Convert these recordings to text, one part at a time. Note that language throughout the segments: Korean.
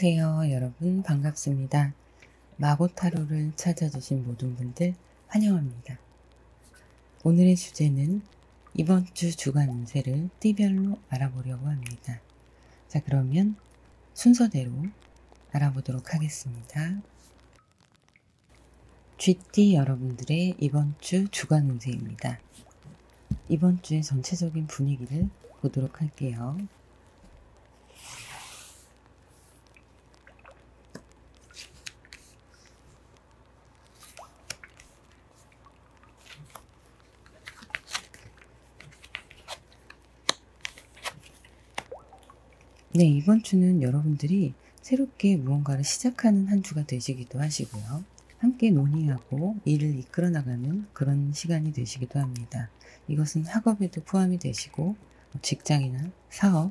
안녕하세요. 여러분 반갑습니다. 마고타로를 찾아주신 모든 분들 환영합니다. 오늘의 주제는 이번 주 주간 운세를 띠별로 알아보려고 합니다. 자, 그러면 순서대로 알아보도록 하겠습니다. 쥐띠 여러분들의 이번 주 주간 운세입니다. 이번 주의 전체적인 분위기를 보도록 할게요. 네, 이번 주는 여러분들이 새롭게 무언가를 시작하는 한 주가 되시기도 하시고요. 함께 논의하고 일을 이끌어 나가는 그런 시간이 되시기도 합니다. 이것은 학업에도 포함이 되시고 직장이나 사업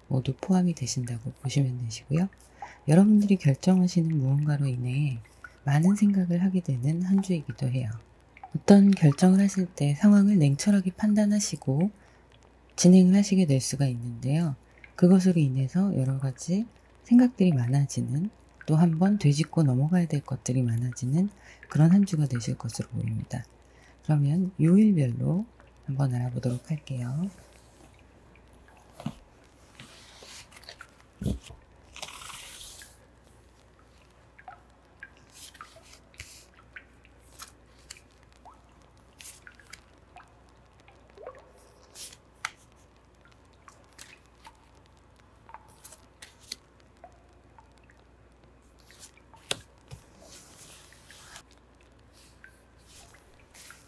모두 포함이 되신다고 보시면 되시고요. 여러분들이 결정하시는 무언가로 인해 많은 생각을 하게 되는 한 주이기도 해요. 어떤 결정을 하실 때 상황을 냉철하게 판단하시고 진행을 하시게 될 수가 있는데요. 그것으로 인해서 여러 가지 생각들이 많아지는, 또 한 번 되짚고 넘어가야 될 것들이 많아지는 그런 한 주가 되실 것으로 보입니다. 그러면 요일별로 한번 알아보도록 할게요.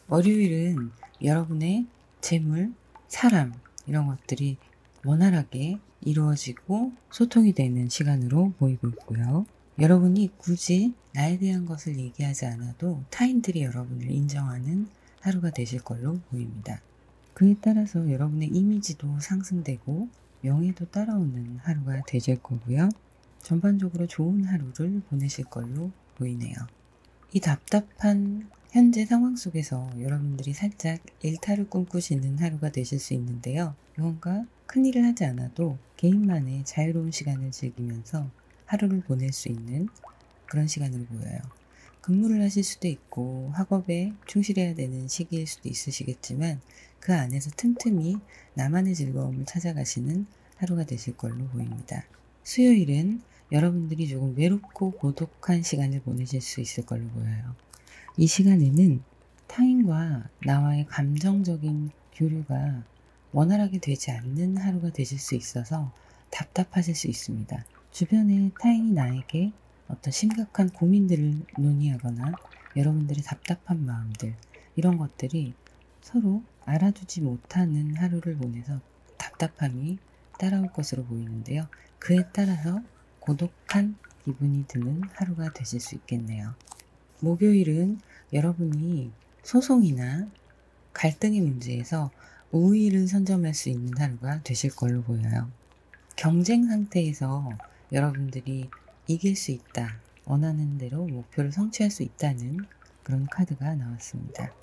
월요일은 여러분의 재물, 사람 이런 것들이 원활하게 이루어지고 소통이 되는 시간으로 보이고 있고요. 여러분이 굳이 나에 대한 것을 얘기하지 않아도 타인들이 여러분을 인정하는 하루가 되실 걸로 보입니다. 그에 따라서 여러분의 이미지도 상승되고 명예도 따라오는 하루가 되실 거고요. 전반적으로 좋은 하루를 보내실 걸로 보이네요. 이 답답한 현재 상황 속에서 여러분들이 살짝 일탈을 꿈꾸시는 하루가 되실 수 있는데요. 무언가 큰일을 하지 않아도 개인만의 자유로운 시간을 즐기면서 하루를 보낼 수 있는 그런 시간으로 보여요. 근무를 하실 수도 있고 학업에 충실해야 되는 시기일 수도 있으시겠지만 그 안에서 틈틈이 나만의 즐거움을 찾아가시는 하루가 되실 걸로 보입니다. 수요일은 여러분들이 조금 외롭고 고독한 시간을 보내실 수 있을 걸로 보여요. 이 시간에는 타인과 나와의 감정적인 교류가 원활하게 되지 않는 하루가 되실 수 있어서 답답하실 수 있습니다. 주변에 타인이 나에게 어떤 심각한 고민들을 논의하거나 여러분들의 답답한 마음들, 이런 것들이 서로 알아주지 못하는 하루를 보내서 답답함이 따라올 것으로 보이는데요. 그에 따라서 고독한 기분이 드는 하루가 되실 수 있겠네요. 목요일은 여러분이 소송이나 갈등의 문제에서 우위를 선점할 수 있는 하루가 되실 걸로 보여요. 경쟁 상태에서 여러분들이 이길 수 있다, 원하는 대로 목표를 성취할 수 있다는 그런 카드가 나왔습니다.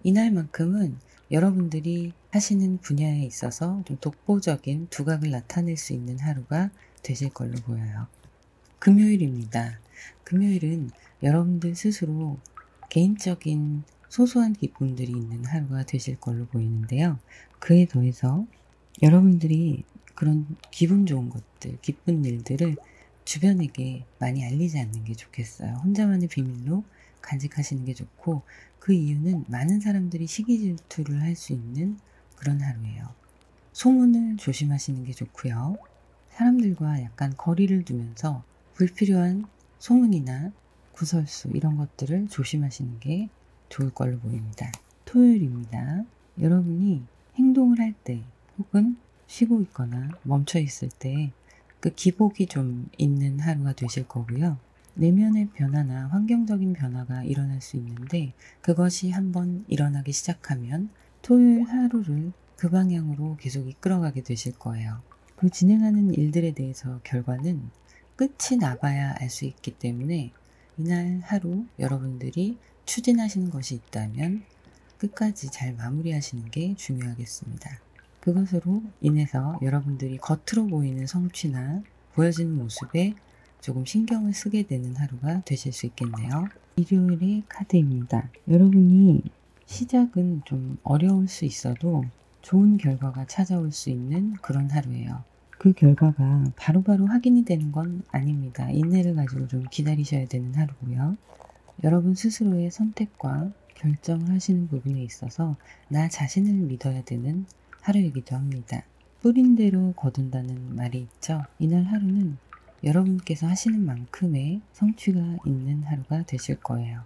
이날만큼은 여러분들이 하시는 분야에 있어서 좀 독보적인 두각을 나타낼 수 있는 하루가 되실 걸로 보여요. 금요일입니다. 금요일은 여러분들 스스로 개인적인 소소한 기쁨들이 있는 하루가 되실 걸로 보이는데요. 그에 더해서 여러분들이 그런 기분 좋은 것들, 기쁜 일들을 주변에게 많이 알리지 않는 게 좋겠어요. 혼자만의 비밀로 간직하시는 게 좋고, 그 이유는 많은 사람들이 시기 질투를 할 수 있는 그런 하루예요. 소문을 조심하시는 게 좋고요. 사람들과 약간 거리를 두면서 불필요한 소문이나 구설수 이런 것들을 조심하시는 게 좋을 걸로 보입니다. 토요일입니다. 여러분이 행동을 할 때 혹은 쉬고 있거나 멈춰 있을 때 그 기복이 좀 있는 하루가 되실 거고요. 내면의 변화나 환경적인 변화가 일어날 수 있는데 그것이 한번 일어나기 시작하면 토요일 하루를 그 방향으로 계속 이끌어가게 되실 거예요. 그 진행하는 일들에 대해서 결과는 끝이 나봐야 알 수 있기 때문에 이날 하루 여러분들이 추진하시는 것이 있다면 끝까지 잘 마무리하시는 게 중요하겠습니다. 그것으로 인해서 여러분들이 겉으로 보이는 성취나 보여지는 모습에 조금 신경을 쓰게 되는 하루가 되실 수 있겠네요. 일요일의 카드입니다. 여러분이 시작은 좀 어려울 수 있어도 좋은 결과가 찾아올 수 있는 그런 하루예요. 그 결과가 바로바로 확인이 되는 건 아닙니다. 인내를 가지고 좀 기다리셔야 되는 하루고요. 여러분 스스로의 선택과 결정을 하시는 부분에 있어서 나 자신을 믿어야 되는 하루이기도 합니다. 뿌린 대로 거둔다는 말이 있죠. 이날 하루는 여러분께서 하시는 만큼의 성취가 있는 하루가 되실 거예요.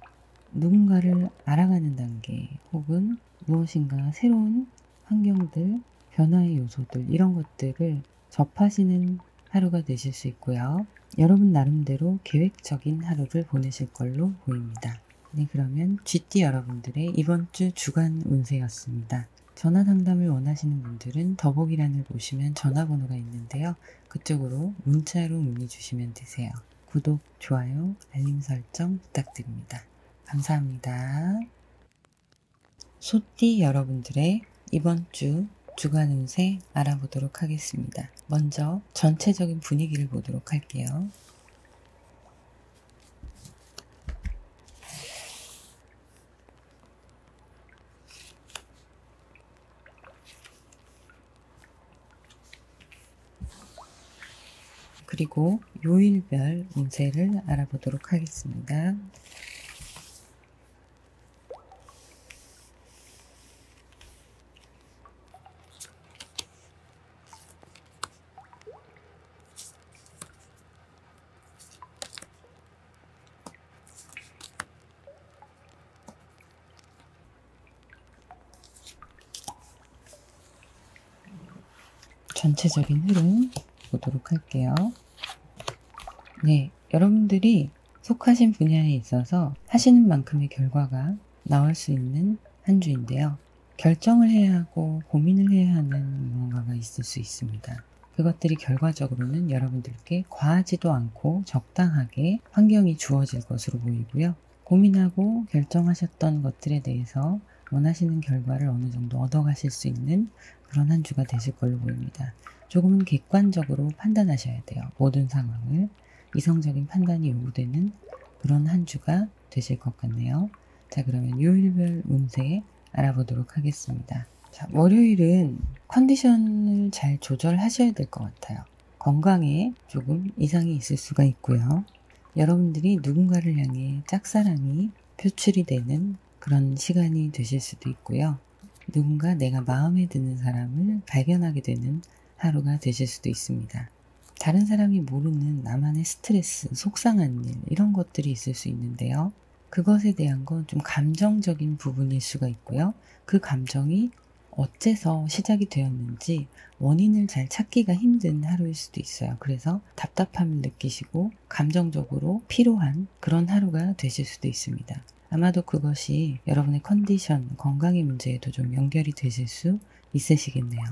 누군가를 알아가는 단계 혹은 무엇인가 새로운 환경들, 변화의 요소들 이런 것들을 접하시는 하루가 되실 수 있고요. 여러분 나름대로 계획적인 하루를 보내실 걸로 보입니다. 네, 그러면 GT 여러분들의 이번 주 주간 운세였습니다. 전화 상담을 원하시는 분들은 더보기란을 보시면 전화번호가 있는데요. 그쪽으로 문자로 문의 주시면 되세요. 구독, 좋아요, 알림 설정 부탁드립니다. 감사합니다. 소띠 여러분들의 이번 주 주간 운세 알아보도록 하겠습니다. 먼저 전체적인 분위기를 보도록 할게요. 그리고 요일별 운세를 알아보도록 하겠습니다. 전체적인 흐름 보도록 할게요. 네, 여러분들이 속하신 분야에 있어서 하시는 만큼의 결과가 나올 수 있는 한 주인데요. 결정을 해야 하고 고민을 해야 하는 무언가가 있을 수 있습니다. 그것들이 결과적으로는 여러분들께 과하지도 않고 적당하게 환경이 주어질 것으로 보이고요. 고민하고 결정하셨던 것들에 대해서 원하시는 결과를 어느 정도 얻어가실 수 있는 그런 한 주가 되실 걸로 보입니다. 조금은 객관적으로 판단하셔야 돼요. 모든 상황을. 이성적인 판단이 요구되는 그런 한 주가 되실 것 같네요. 자, 그러면 요일별 운세 알아보도록 하겠습니다. 자, 월요일은 컨디션을 잘 조절하셔야 될 것 같아요. 건강에 조금 이상이 있을 수가 있고요. 여러분들이 누군가를 향해 짝사랑이 표출이 되는 그런 시간이 되실 수도 있고요. 누군가 내가 마음에 드는 사람을 발견하게 되는 하루가 되실 수도 있습니다. 다른 사람이 모르는 나만의 스트레스, 속상한 일 이런 것들이 있을 수 있는데요. 그것에 대한 건 좀 감정적인 부분일 수가 있고요. 그 감정이 어째서 시작이 되었는지 원인을 잘 찾기가 힘든 하루일 수도 있어요. 그래서 답답함을 느끼시고 감정적으로 피로한 그런 하루가 되실 수도 있습니다. 아마도 그것이 여러분의 컨디션, 건강의 문제에도 좀 연결이 되실 수 있으시겠네요.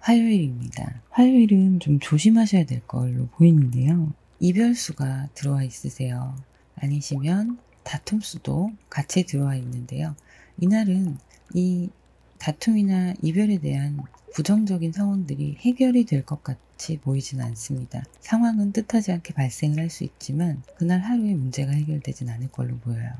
화요일입니다. 화요일은 좀 조심하셔야 될 걸로 보이는데요. 이별수가 들어와 있으세요. 아니시면 다툼수도 같이 들어와 있는데요. 이날은 이 다툼이나 이별에 대한 부정적인 상황들이 해결이 될 것 같이 보이지는 않습니다. 상황은 뜻하지 않게 발생을 할 수 있지만 그날 하루에 문제가 해결되진 않을 걸로 보여요.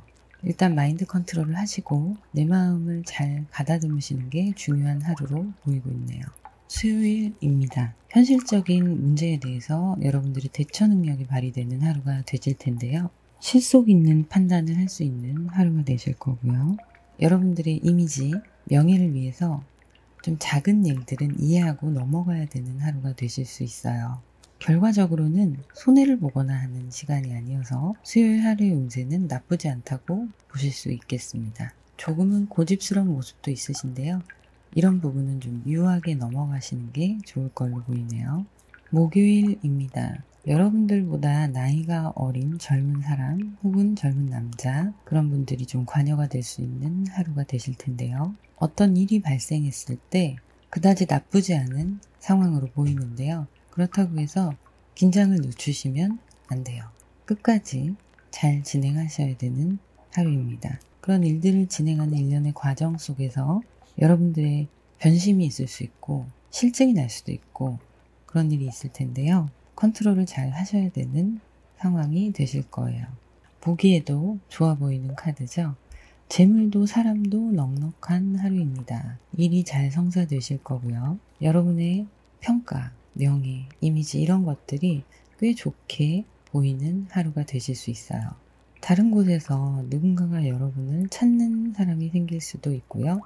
일단 마인드 컨트롤을 하시고 내 마음을 잘 가다듬으시는 게 중요한 하루로 보이고 있네요. 수요일입니다. 현실적인 문제에 대해서 여러분들의 대처 능력이 발휘되는 하루가 되실 텐데요. 실속 있는 판단을 할 수 있는 하루가 되실 거고요. 여러분들의 이미지, 명예를 위해서 좀 작은 일들은 이해하고 넘어가야 되는 하루가 되실 수 있어요. 결과적으로는 손해를 보거나 하는 시간이 아니어서 수요일 하루의 운세는 나쁘지 않다고 보실 수 있겠습니다. 조금은 고집스러운 모습도 있으신데요. 이런 부분은 좀 유하게 넘어가시는 게 좋을 걸로 보이네요. 목요일입니다. 여러분들보다 나이가 어린 젊은 사람 혹은 젊은 남자 그런 분들이 좀 관여가 될 수 있는 하루가 되실 텐데요. 어떤 일이 발생했을 때 그다지 나쁘지 않은 상황으로 보이는데요. 그렇다고 해서 긴장을 늦추시면 안 돼요. 끝까지 잘 진행하셔야 되는 하루입니다. 그런 일들을 진행하는 일련의 과정 속에서 여러분들의 변심이 있을 수 있고 실증이 날 수도 있고 그런 일이 있을 텐데요. 컨트롤을 잘 하셔야 되는 상황이 되실 거예요. 보기에도 좋아 보이는 카드죠. 재물도 사람도 넉넉한 하루입니다. 일이 잘 성사되실 거고요. 여러분의 평가, 명예, 이미지 이런 것들이 꽤 좋게 보이는 하루가 되실 수 있어요. 다른 곳에서 누군가가 여러분을 찾는 사람이 생길 수도 있고요.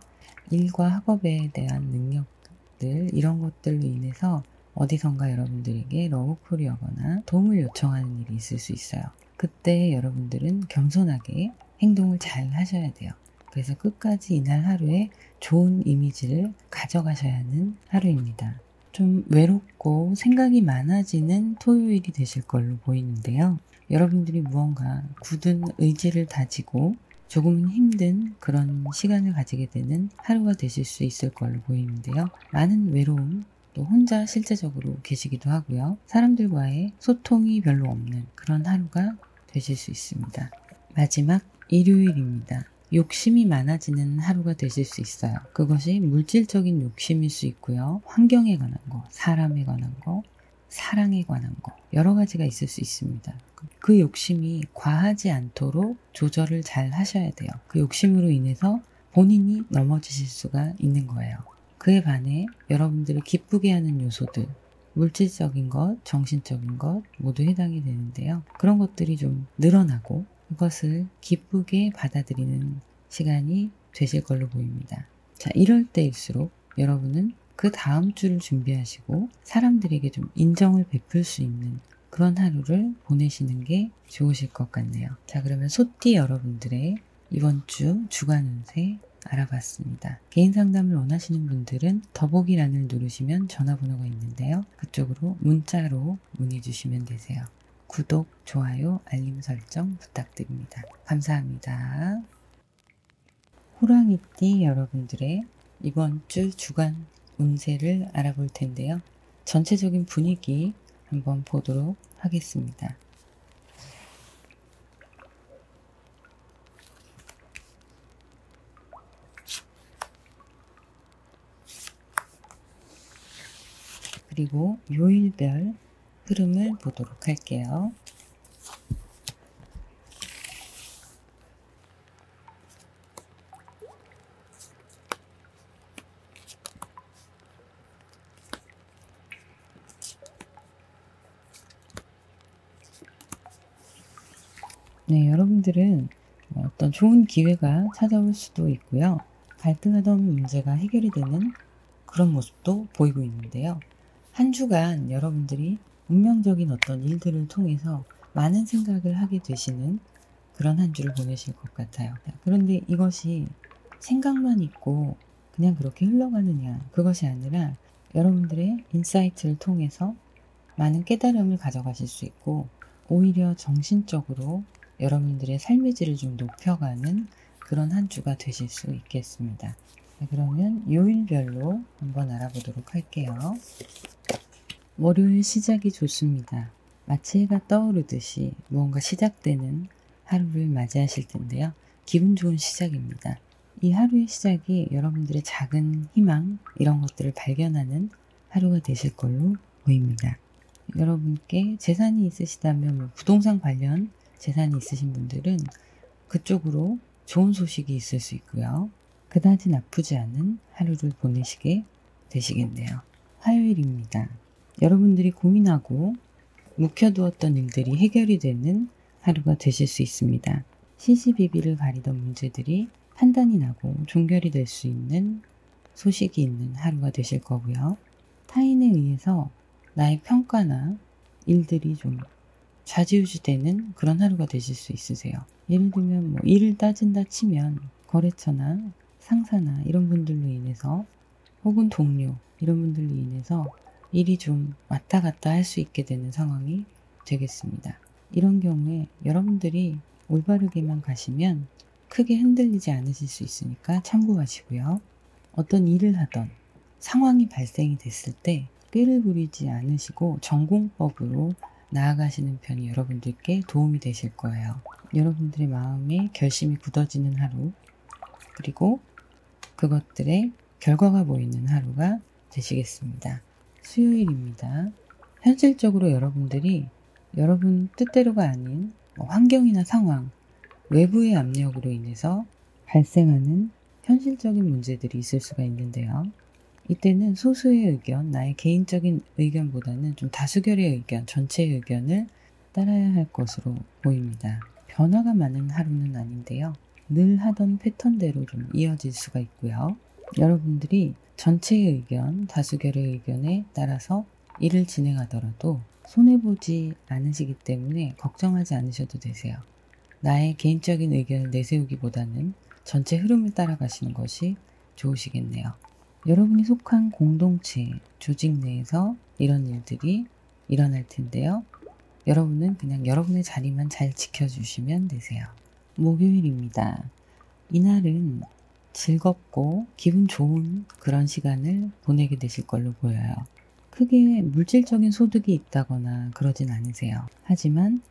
일과 학업에 대한 능력들 이런 것들로 인해서 어디선가 여러분들에게 러브콜이 오거나 도움을 요청하는 일이 있을 수 있어요. 그때 여러분들은 겸손하게 행동을 잘 하셔야 돼요. 그래서 끝까지 이날 하루에 좋은 이미지를 가져가셔야 하는 하루입니다. 좀 외롭고 생각이 많아지는 토요일이 되실 걸로 보이는데요. 여러분들이 무언가 굳은 의지를 다지고 조금은 힘든 그런 시간을 가지게 되는 하루가 되실 수 있을 걸로 보이는데요. 많은 외로움, 또 혼자 실제적으로 계시기도 하고요. 사람들과의 소통이 별로 없는 그런 하루가 되실 수 있습니다. 마지막 일요일입니다. 욕심이 많아지는 하루가 되실 수 있어요. 그것이 물질적인 욕심일 수 있고요. 환경에 관한 거, 사람에 관한 거, 사랑에 관한 거 여러 가지가 있을 수 있습니다. 그 욕심이 과하지 않도록 조절을 잘 하셔야 돼요. 그 욕심으로 인해서 본인이 넘어지실 수가 있는 거예요. 그에 반해 여러분들을 기쁘게 하는 요소들, 물질적인 것, 정신적인 것 모두 해당이 되는데요. 그런 것들이 좀 늘어나고 그것을 기쁘게 받아들이는 시간이 되실 걸로 보입니다. 자, 이럴 때일수록 여러분은 그 다음 주를 준비하시고 사람들에게 좀 인정을 베풀 수 있는 그런 하루를 보내시는 게 좋으실 것 같네요. 자, 그러면 소띠 여러분들의 이번 주 주간 운세 알아봤습니다. 개인 상담을 원하시는 분들은 더보기란을 누르시면 전화번호가 있는데요. 그쪽으로 문자로 문의 주시면 되세요. 구독, 좋아요, 알림 설정 부탁드립니다. 감사합니다. 호랑이띠 여러분들의 이번 주 주간 운세를 알아볼 텐데요. 전체적인 분위기 한번 보도록 하겠습니다. 그리고 요일별 흐름을 보도록 할게요. 네, 여러분들은 어떤 좋은 기회가 찾아올 수도 있고요. 갈등하던 문제가 해결이 되는 그런 모습도 보이고 있는데요. 한 주간 여러분들이 운명적인 어떤 일들을 통해서 많은 생각을 하게 되시는 그런 한 주를 보내실 것 같아요. 그런데 이것이 생각만 있고 그냥 그렇게 흘러가느냐, 그것이 아니라 여러분들의 인사이트를 통해서 많은 깨달음을 가져가실 수 있고 오히려 정신적으로 여러분들의 삶의 질을 좀 높여가는 그런 한 주가 되실 수 있겠습니다. 그러면 요일별로 한번 알아보도록 할게요. 월요일 시작이 좋습니다. 마치 해가 떠오르듯이 무언가 시작되는 하루를 맞이하실 텐데요. 기분 좋은 시작입니다. 이 하루의 시작이 여러분들의 작은 희망 이런 것들을 발견하는 하루가 되실 걸로 보입니다. 여러분께 재산이 있으시다면 부동산 관련 재산이 있으신 분들은 그쪽으로 좋은 소식이 있을 수 있고요. 그다지 나쁘지 않은 하루를 보내시게 되시겠네요. 화요일입니다. 여러분들이 고민하고 묵혀두었던 일들이 해결이 되는 하루가 되실 수 있습니다. 시시비비를 가리던 문제들이 판단이 나고 종결이 될 수 있는 소식이 있는 하루가 되실 거고요. 타인에 의해서 나의 평가나 일들이 좀 좌지우지되는 그런 하루가 되실 수 있으세요. 예를 들면 뭐 일을 따진다 치면 거래처나 상사나 이런 분들로 인해서 혹은 동료 이런 분들로 인해서 일이 좀 왔다 갔다 할 수 있게 되는 상황이 되겠습니다. 이런 경우에 여러분들이 올바르게만 가시면 크게 흔들리지 않으실 수 있으니까 참고하시고요. 어떤 일을 하던 상황이 발생이 됐을 때 꾀를 부리지 않으시고 전공법으로 나아가시는 편이 여러분들께 도움이 되실 거예요. 여러분들의 마음에 결심이 굳어지는 하루, 그리고 그것들의 결과가 보이는 하루가 되시겠습니다. 수요일입니다. 현실적으로 여러분들이 여러분 뜻대로가 아닌 환경이나 상황, 외부의 압력으로 인해서 발생하는 현실적인 문제들이 있을 수가 있는데요. 이때는 소수의 의견, 나의 개인적인 의견보다는 좀 다수결의 의견, 전체의 의견을 따라야 할 것으로 보입니다. 변화가 많은 하루는 아닌데요. 늘 하던 패턴대로 좀 이어질 수가 있고요. 여러분들이 전체의 의견, 다수결의 의견에 따라서 일을 진행하더라도 손해보지 않으시기 때문에 걱정하지 않으셔도 되세요. 나의 개인적인 의견을 내세우기보다는 전체 흐름을 따라가시는 것이 좋으시겠네요. 여러분이 속한 공동체, 조직 내에서 이런 일들이 일어날 텐데요. 여러분은 그냥 여러분의 자리만 잘 지켜주시면 되세요. 목요일입니다. 이날은 즐겁고 기분 좋은 그런 시간을 보내게 되실 걸로 보여요. 크게 물질적인 소득이 있다거나 그러진 않으세요. 하지만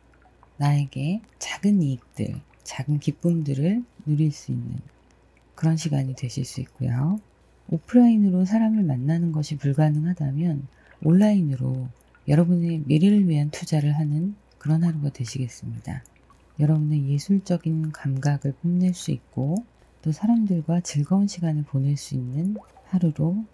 나에게 작은 이익들, 작은 기쁨들을 누릴 수 있는 그런 시간이 되실 수 있고요. 오프라인으로 사람을 만나는 것이 불가능하다면 온라인으로 여러분의 미래를 위한 투자를 하는 그런 하루가 되시겠습니다. 여러분의 예술적인 감각을 뽐낼 수 있고 또 사람들과 즐거운 시간을 보낼 수 있는 하루로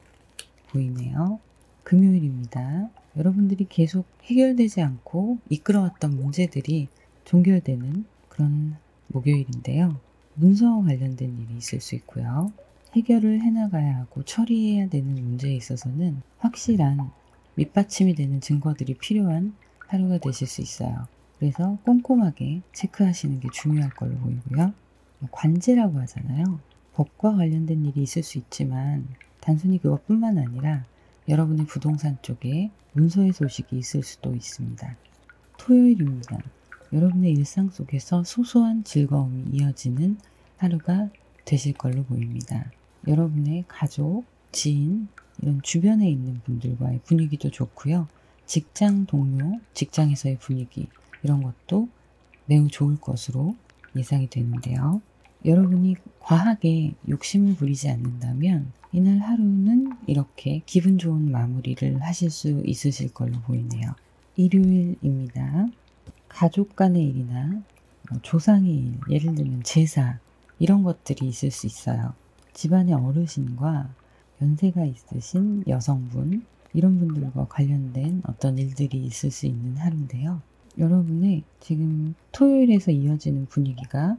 보이네요. 금요일입니다. 여러분들이 계속 해결되지 않고 이끌어왔던 문제들이 종결되는 그런 목요일인데요. 문서와 관련된 일이 있을 수 있고요. 해결을 해나가야 하고 처리해야 되는 문제에 있어서는 확실한 밑받침이 되는 증거들이 필요한 하루가 되실 수 있어요. 그래서 꼼꼼하게 체크하시는 게 중요할 걸로 보이고요. 관제라고 하잖아요. 법과 관련된 일이 있을 수 있지만 단순히 그것뿐만 아니라 여러분의 부동산 쪽에 문서의 소식이 있을 수도 있습니다. 토요일입니다. 여러분의 일상 속에서 소소한 즐거움이 이어지는 하루가 되실 걸로 보입니다. 여러분의 가족, 지인, 이런 주변에 있는 분들과의 분위기도 좋고요. 직장 동료, 직장에서의 분위기 이런 것도 매우 좋을 것으로 예상이 되는데요. 여러분이 과하게 욕심을 부리지 않는다면 이날 하루는 이렇게 기분 좋은 마무리를 하실 수 있으실 걸로 보이네요. 일요일입니다. 가족 간의 일이나 조상의 일, 예를 들면 제사 이런 것들이 있을 수 있어요. 집안의 어르신과 연세가 있으신 여성분 이런 분들과 관련된 어떤 일들이 있을 수 있는 하루인데요. 여러분의 지금 토요일에서 이어지는 분위기가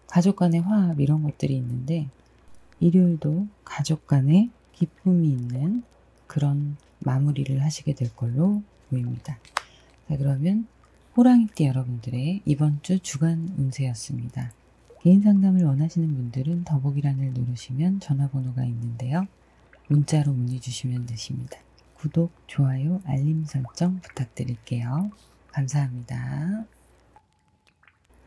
가족 간의 화합 이런 것들이 있는데 일요일도 가족 간의 기쁨이 있는 그런 마무리를 하시게 될 걸로 보입니다. 자, 그러면 호랑이띠 여러분들의 이번 주 주간 운세였습니다. 개인 상담을 원하시는 분들은 더보기란을 누르시면 전화번호가 있는데요. 문자로 문의 주시면 되십니다. 구독, 좋아요, 알림 설정 부탁드릴게요. 감사합니다.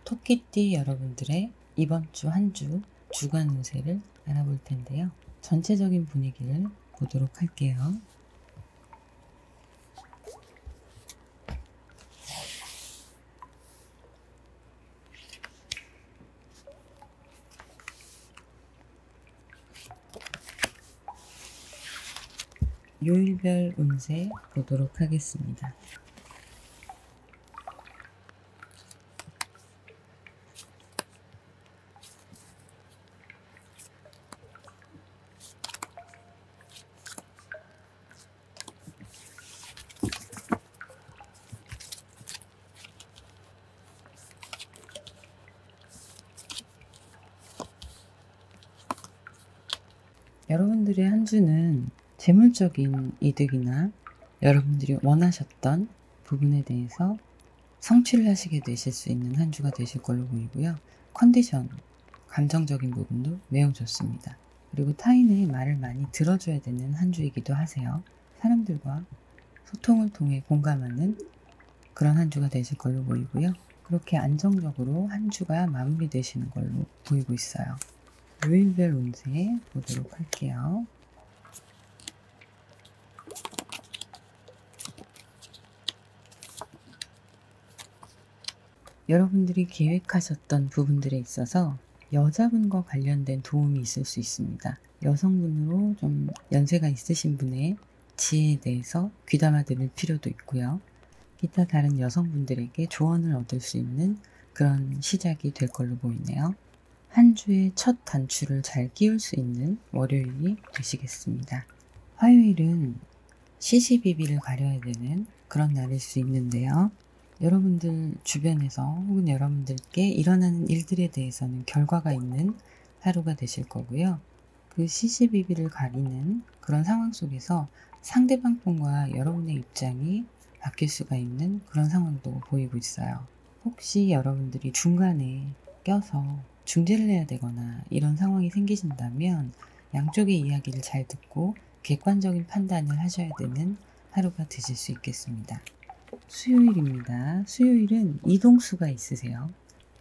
토끼띠 여러분들의 이번 주 한 주 주간 운세를 알아볼 텐데요. 전체적인 분위기를 보도록 할게요. 요일별 운세 보도록 하겠습니다. 여러분들의 한 주는 재물적인 이득이나 여러분들이 원하셨던 부분에 대해서 성취를 하시게 되실 수 있는 한 주가 되실 걸로 보이고요. 컨디션, 감정적인 부분도 매우 좋습니다. 그리고 타인의 말을 많이 들어줘야 되는 한 주이기도 하세요. 사람들과 소통을 통해 공감하는 그런 한 주가 되실 걸로 보이고요. 그렇게 안정적으로 한 주가 마무리되시는 걸로 보이고 있어요. 요일별 운세 보도록 할게요. 여러분들이 계획하셨던 부분들에 있어서 여자분과 관련된 도움이 있을 수 있습니다. 여성분으로 좀 연세가 있으신 분의 지혜에 대해서 귀담아 들을 필요도 있고요. 기타 다른 여성분들에게 조언을 얻을 수 있는 그런 시작이 될 걸로 보이네요. 한 주의 첫 단추를 잘 끼울 수 있는 월요일이 되시겠습니다. 화요일은 시시비비를 가려야 되는 그런 날일 수 있는데요. 여러분들 주변에서 혹은 여러분들께 일어나는 일들에 대해서는 결과가 있는 하루가 되실 거고요. 그 시시비비를 가리는 그런 상황 속에서 상대방 분과 여러분의 입장이 바뀔 수가 있는 그런 상황도 보이고 있어요. 혹시 여러분들이 중간에 껴서 중재를 해야 되거나 이런 상황이 생기신다면 양쪽의 이야기를 잘 듣고 객관적인 판단을 하셔야 되는 하루가 되실 수 있겠습니다. 수요일입니다. 수요일은 이동수가 있으세요.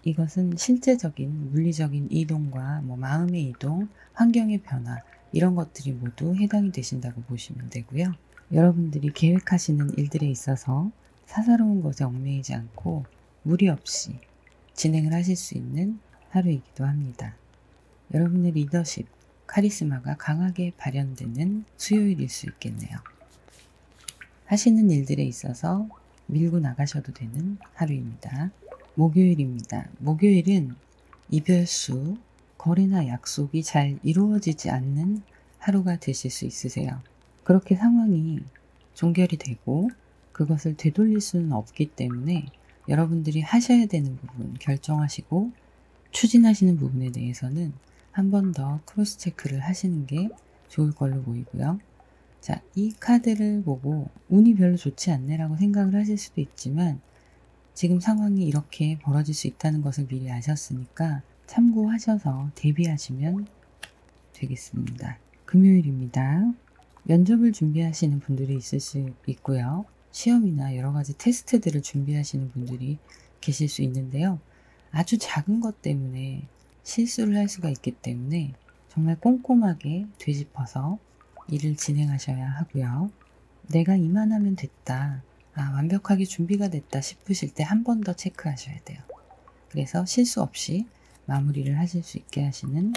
이것은 실제적인 물리적인 이동과 마음의 이동, 환경의 변화 이런 것들이 모두 해당이 되신다고 보시면 되고요. 여러분들이 계획하시는 일들에 있어서 사사로운 것에 얽매이지 않고 무리 없이 진행을 하실 수 있는 하루이기도 합니다. 여러분의 리더십, 카리스마가 강하게 발현되는 수요일일 수 있겠네요. 하시는 일들에 있어서 밀고 나가셔도 되는 하루입니다. 목요일입니다. 목요일은 이별수, 거래나 약속이 잘 이루어지지 않는 하루가 되실 수 있으세요. 그렇게 상황이 종결이 되고 그것을 되돌릴 수는 없기 때문에 여러분들이 하셔야 되는 부분, 결정하시고 추진하시는 부분에 대해서는 한 번 더 크로스 체크를 하시는 게 좋을 걸로 보이고요. 자, 이 카드를 보고 운이 별로 좋지 않네라고 생각을 하실 수도 있지만 지금 상황이 이렇게 벌어질 수 있다는 것을 미리 아셨으니까 참고하셔서 대비하시면 되겠습니다. 금요일입니다. 면접을 준비하시는 분들이 있을 수 있고요. 시험이나 여러 가지 테스트들을 준비하시는 분들이 계실 수 있는데요. 아주 작은 것 때문에 실수를 할 수가 있기 때문에 정말 꼼꼼하게 되짚어서 일을 진행하셔야 하고요. 내가 이만하면 됐다. 완벽하게 준비가 됐다 싶으실 때 한 번 더 체크하셔야 돼요. 그래서 실수 없이 마무리를 하실 수 있게 하시는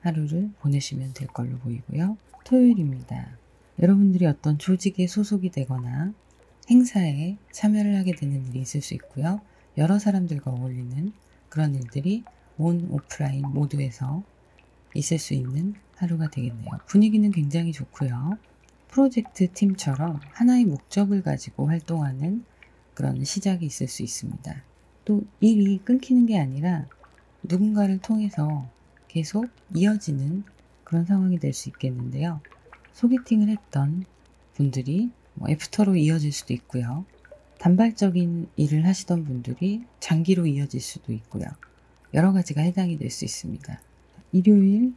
하루를 보내시면 될 걸로 보이고요. 토요일입니다. 여러분들이 어떤 조직에 소속이 되거나 행사에 참여를 하게 되는 일이 있을 수 있고요. 여러 사람들과 어울리는 그런 일들이 온, 오프라인 모두에서 있을 수 있는 하루가 되겠네요. 분위기는 굉장히 좋고요. 프로젝트 팀처럼 하나의 목적을 가지고 활동하는 그런 시작이 있을 수 있습니다. 또 일이 끊기는 게 아니라 누군가를 통해서 계속 이어지는 그런 상황이 될 수 있겠는데요. 소개팅을 했던 분들이 애프터로 이어질 수도 있고요. 단발적인 일을 하시던 분들이 장기로 이어질 수도 있고요. 여러 가지가 해당이 될 수 있습니다. 일요일,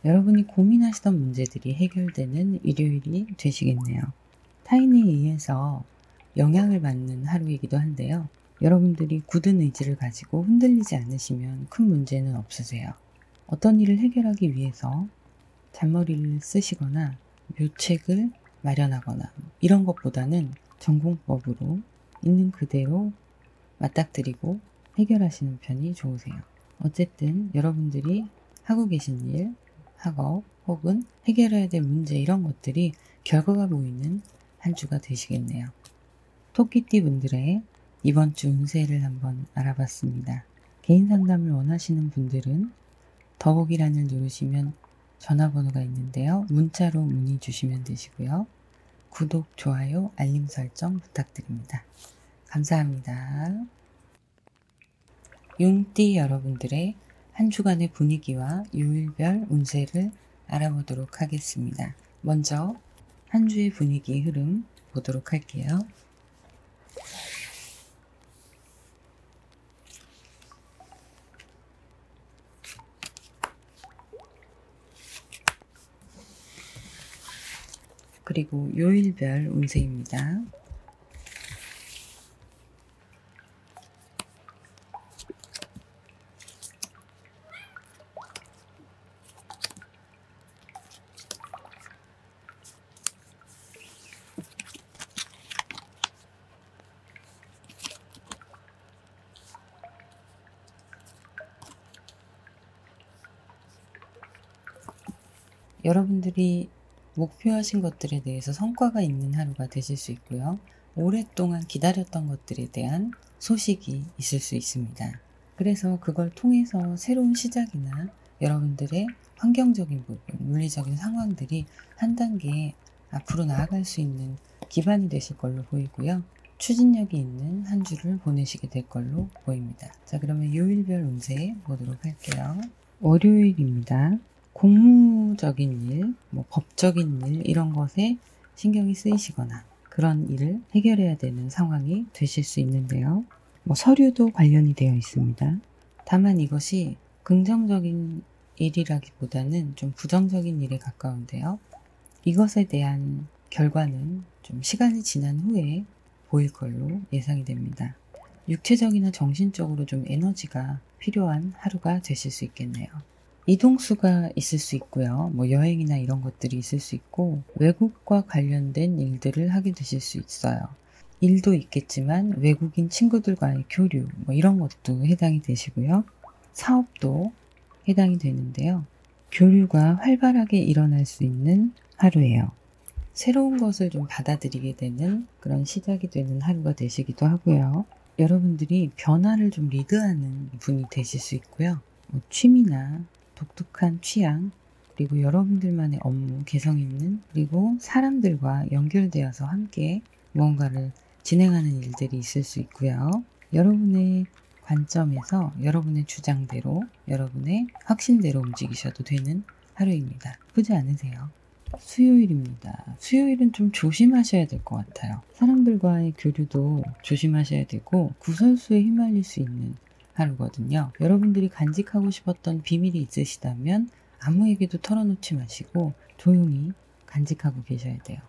여러분이 고민하시던 문제들이 해결되는 일요일이 되시겠네요. 타인에 의해서 영향을 받는 하루이기도 한데요. 여러분들이 굳은 의지를 가지고 흔들리지 않으시면 큰 문제는 없으세요. 어떤 일을 해결하기 위해서 잔머리를 쓰시거나 묘책을 마련하거나 이런 것보다는 전공법으로 있는 그대로 맞닥뜨리고 해결하시는 편이 좋으세요. 어쨌든 여러분들이 하고 계신 일, 학업 혹은 해결해야 될 문제 이런 것들이 결과가 보이는 한 주가 되시겠네요. 토끼띠 분들의 이번 주 운세를 한번 알아봤습니다. 개인 상담을 원하시는 분들은 더보기란을 누르시면 전화번호가 있는데요. 문자로 문의 주시면 되시고요. 구독, 좋아요, 알림 설정 부탁드립니다. 감사합니다. 용띠 여러분들의 한 주간의 분위기와 요일별 운세를 알아보도록 하겠습니다. 먼저 한 주의 분위기 흐름 보도록 할게요. 그리고 요일별 운세입니다. 여러분들이 목표하신 것들에 대해서 성과가 있는 하루가 되실 수 있고요. 오랫동안 기다렸던 것들에 대한 소식이 있을 수 있습니다. 그래서 그걸 통해서 새로운 시작이나 여러분들의 환경적인 부분, 물리적인 상황들이 한 단계 앞으로 나아갈 수 있는 기반이 되실 걸로 보이고요. 추진력이 있는 한 주를 보내시게 될 걸로 보입니다. 자, 그러면 요일별 운세 보도록 할게요. 월요일입니다. 공무적인 일, 법적인 일 이런 것에 신경이 쓰이시거나 그런 일을 해결해야 되는 상황이 되실 수 있는데요. 서류도 관련이 되어 있습니다. 다만 이것이 긍정적인 일이라기보다는 좀 부정적인 일에 가까운데요. 이것에 대한 결과는 좀 시간이 지난 후에 보일 걸로 예상이 됩니다. 육체적이나 정신적으로 좀 에너지가 필요한 하루가 되실 수 있겠네요. 이동수가 있을 수 있고요. 여행이나 이런 것들이 있을 수 있고 외국과 관련된 일들을 하게 되실 수 있어요. 일도 있겠지만 외국인 친구들과의 교류 이런 것도 해당이 되시고요. 사업도 해당이 되는데요. 교류가 활발하게 일어날 수 있는 하루예요. 새로운 것을 좀 받아들이게 되는 그런 시작이 되는 하루가 되시기도 하고요. 여러분들이 변화를 좀 리드하는 분이 되실 수 있고요. 취미나 독특한 취향, 그리고 여러분들만의 업무, 개성 있는, 그리고 사람들과 연결되어서 함께 무언가를 진행하는 일들이 있을 수 있고요. 여러분의 관점에서 여러분의 주장대로, 여러분의 확신대로 움직이셔도 되는 하루입니다. 나쁘지 않으세요? 수요일입니다. 수요일은 좀 조심하셔야 될 것 같아요. 사람들과의 교류도 조심하셔야 되고 구설수에 휘말릴 수 있는 하루거든요. 여러분들이 간직하고 싶었던 비밀이 있으시다면 아무에게도 털어놓지 마시고 조용히 간직하고 계셔야 돼요.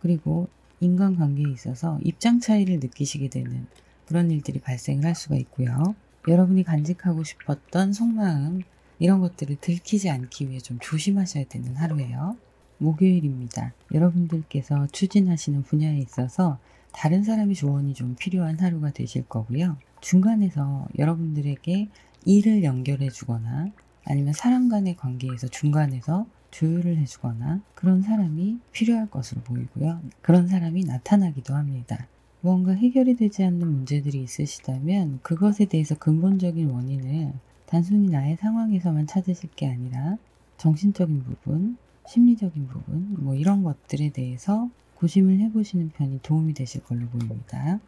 그리고 인간관계에 있어서 입장 차이를 느끼시게 되는 그런 일들이 발생을 할 수가 있고요. 여러분이 간직하고 싶었던 속마음 이런 것들을 들키지 않기 위해 좀 조심하셔야 되는 하루예요. 목요일입니다. 여러분들께서 추진하시는 분야에 있어서 다른 사람의 조언이 좀 필요한 하루가 되실 거고요. 중간에서 여러분들에게 일을 연결해 주거나 아니면 사람 간의 관계에서 중간에서 조율을 해주거나 그런 사람이 필요할 것으로 보이고요. 그런 사람이 나타나기도 합니다. 무언가 해결이 되지 않는 문제들이 있으시다면 그것에 대해서 근본적인 원인을 단순히 나의 상황에서만 찾으실 게 아니라 정신적인 부분, 심리적인 부분, 이런 것들에 대해서 고심을 해보시는 편이 도움이 되실 걸로 보입니다.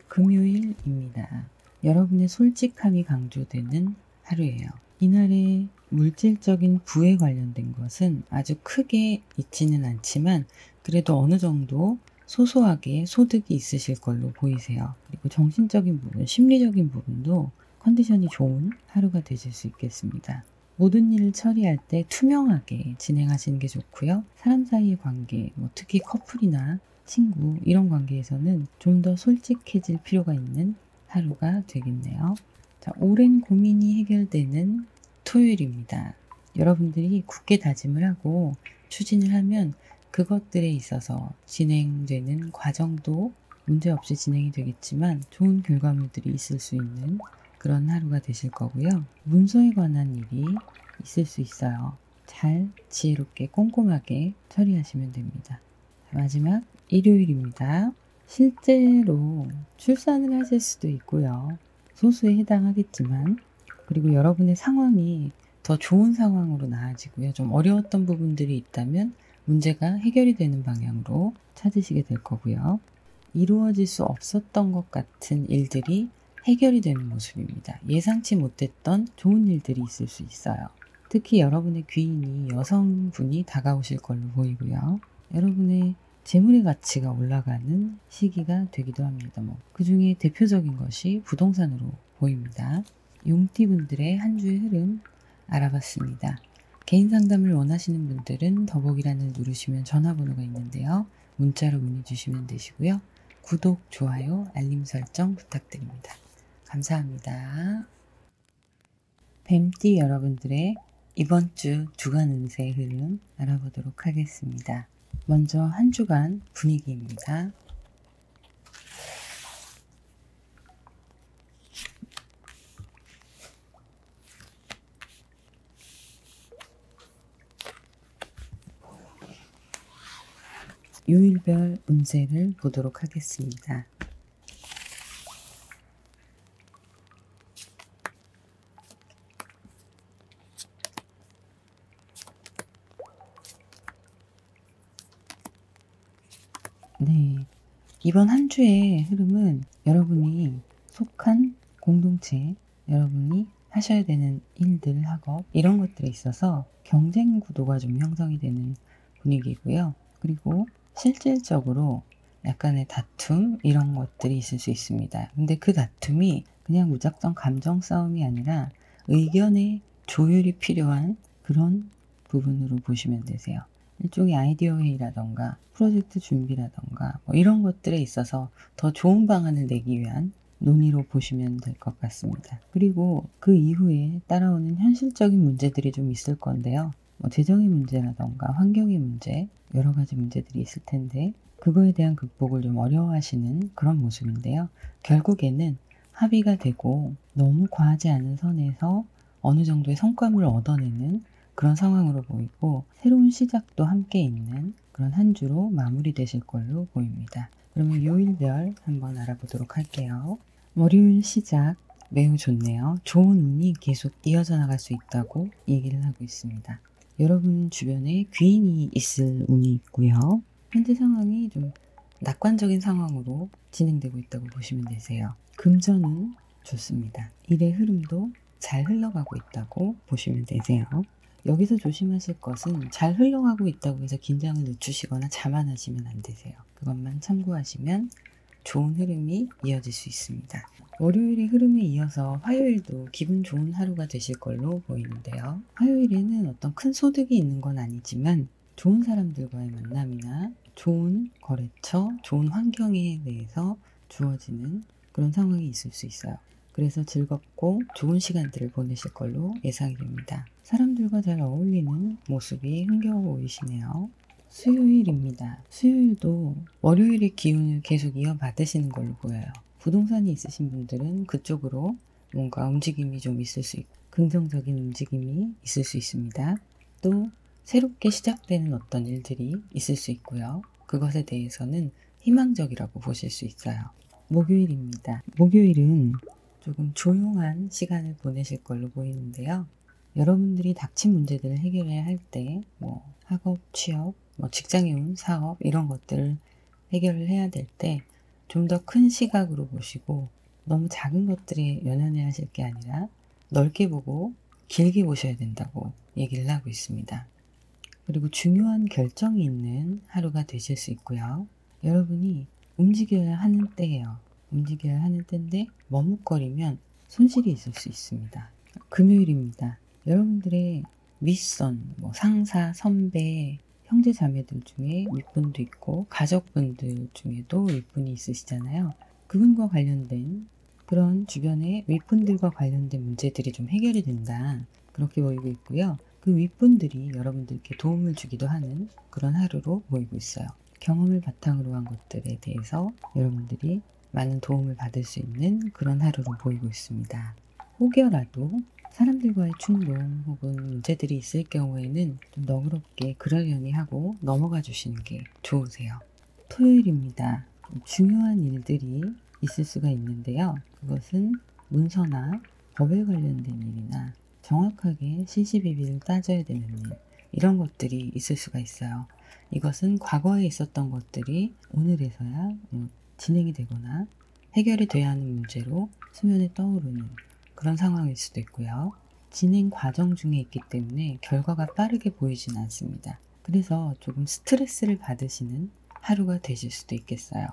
금요일입니다. 여러분의 솔직함이 강조되는 하루예요. 이날의 물질적인 부에 관련된 것은 아주 크게 있지는 않지만 그래도 어느 정도 소소하게 소득이 있으실 걸로 보이세요. 그리고 정신적인 부분, 심리적인 부분도 컨디션이 좋은 하루가 되실 수 있겠습니다. 모든 일을 처리할 때 투명하게 진행하시는 게 좋고요. 사람 사이의 관계, 특히 커플이나 친구 이런 관계에서는 좀 더 솔직해질 필요가 있는 하루가 되겠네요. 자, 오랜 고민이 해결되는 토요일입니다. 여러분들이 굳게 다짐을 하고 추진을 하면 그것들에 있어서 진행되는 과정도 문제없이 진행이 되겠지만 좋은 결과물들이 있을 수 있는 그런 하루가 되실 거고요. 문서에 관한 일이 있을 수 있어요. 잘 지혜롭게 꼼꼼하게 처리하시면 됩니다. 마지막 일요일입니다. 실제로 출산을 하실 수도 있고요. 소수에 해당하겠지만 그리고 여러분의 상황이 더 좋은 상황으로 나아지고요. 좀 어려웠던 부분들이 있다면 문제가 해결이 되는 방향으로 찾으시게 될 거고요. 이루어질 수 없었던 것 같은 일들이 해결이 되는 모습입니다. 예상치 못했던 좋은 일들이 있을 수 있어요. 특히 여러분의 귀인이 여성분이 다가오실 걸로 보이고요. 여러분의 재물의 가치가 올라가는 시기가 되기도 합니다. 그 중에 대표적인 것이 부동산으로 보입니다. 용띠분들의 한 주의 흐름 알아봤습니다. 개인 상담을 원하시는 분들은 더보기란을 누르시면 전화번호가 있는데요. 문자로 문의 주시면 되시고요. 구독, 좋아요, 알림 설정 부탁드립니다. 감사합니다. 뱀띠 여러분들의 이번 주 주간 운세 흐름 알아보도록 하겠습니다. 먼저 한 주간 분위기입니다. 요일별 운세를 보도록 하겠습니다. 네, 이번 한 주의 흐름은 여러분이 속한 공동체, 여러분이 하셔야 되는 일들, 학업 이런 것들에 있어서 경쟁 구도가 좀 형성이 되는 분위기고요. 그리고 실질적으로 약간의 다툼 이런 것들이 있을 수 있습니다. 근데 그 다툼이 그냥 무작정 감정 싸움이 아니라 의견의 조율이 필요한 그런 부분으로 보시면 되세요. 일종의 아이디어 회의라던가 프로젝트 준비라던가 뭐 이런 것들에 있어서 더 좋은 방안을 내기 위한 논의로 보시면 될 것 같습니다. 그리고 그 이후에 따라오는 현실적인 문제들이 좀 있을 건데요. 뭐 재정의 문제라던가 환경의 문제, 여러 가지 문제들이 있을 텐데 그거에 대한 극복을 좀 어려워하시는 그런 모습인데요. 결국에는 합의가 되고 너무 과하지 않은 선에서 어느 정도의 성과물을 얻어내는 그런 상황으로 보이고 새로운 시작도 함께 있는 그런 한 주로 마무리되실 걸로 보입니다. 그러면 요일별 한번 알아보도록 할게요. 월요일 시작 매우 좋네요. 좋은 운이 계속 이어져 나갈 수 있다고 얘기를 하고 있습니다. 여러분 주변에 귀인이 있을 운이 있고요. 현재 상황이 좀 낙관적인 상황으로 진행되고 있다고 보시면 되세요. 금전은 좋습니다. 일의 흐름도 잘 흘러가고 있다고 보시면 되세요. 여기서 조심하실 것은 잘 흘러가고 있다고 해서 긴장을 늦추시거나 자만하시면 안 되세요. 그것만 참고하시면 좋은 흐름이 이어질 수 있습니다. 월요일의 흐름에 이어서 화요일도 기분 좋은 하루가 되실 걸로 보이는데요. 화요일에는 어떤 큰 소득이 있는 건 아니지만 좋은 사람들과의 만남이나 좋은 거래처, 좋은 환경에 대해서 주어지는 그런 상황이 있을 수 있어요. 그래서 즐겁고 좋은 시간들을 보내실 걸로 예상이 됩니다. 사람들과 잘 어울리는 모습이 흥겨워 보이시네요. 수요일입니다. 수요일도 월요일의 기운을 계속 이어받으시는 걸로 보여요. 부동산이 있으신 분들은 그쪽으로 뭔가 움직임이 좀 있을 수 있고 긍정적인 움직임이 있을 수 있습니다. 또 새롭게 시작되는 어떤 일들이 있을 수 있고요. 그것에 대해서는 희망적이라고 보실 수 있어요. 목요일입니다. 목요일은 조금 조용한 시간을 보내실 걸로 보이는데요. 여러분들이 닥친 문제들을 해결해야 할 때 학업, 취업, 직장에 온 사업 이런 것들을 해결을 해야 될 때 좀 더 큰 시각으로 보시고 너무 작은 것들에 연연해 하실 게 아니라 넓게 보고 길게 보셔야 된다고 얘기를 하고 있습니다. 그리고 중요한 결정이 있는 하루가 되실 수 있고요. 여러분이 움직여야 하는 때예요. 움직여야 하는 때인데 머뭇거리면 손실이 있을 수 있습니다. 금요일입니다. 여러분들의 윗선, 상사, 선배, 형제 자매들 중에 윗분도 있고 가족분들 중에도 윗분이 있으시잖아요. 그분과 관련된 그런 주변의 윗분들과 관련된 문제들이 좀 해결이 된다. 그렇게 보이고 있고요. 그 윗분들이 여러분들께 도움을 주기도 하는 그런 하루로 보이고 있어요. 경험을 바탕으로 한 것들에 대해서 여러분들이 많은 도움을 받을 수 있는 그런 하루로 보이고 있습니다. 혹여라도 사람들과의 충동 혹은 문제들이 있을 경우에는 좀 너그럽게 그러려니 하고 넘어가 주시는 게 좋으세요. 토요일입니다. 중요한 일들이 있을 수가 있는데요. 그것은 문서나 법에 관련된 일이나 정확하게 시시비비를 따져야 되는 일, 이런 것들이 있을 수가 있어요. 이것은 과거에 있었던 것들이 오늘에서야 진행이 되거나 해결이 돼야 하는 문제로 수면에 떠오르는 그런 상황일 수도 있고요. 진행 과정 중에 있기 때문에 결과가 빠르게 보이진 않습니다. 그래서 조금 스트레스를 받으시는 하루가 되실 수도 있겠어요.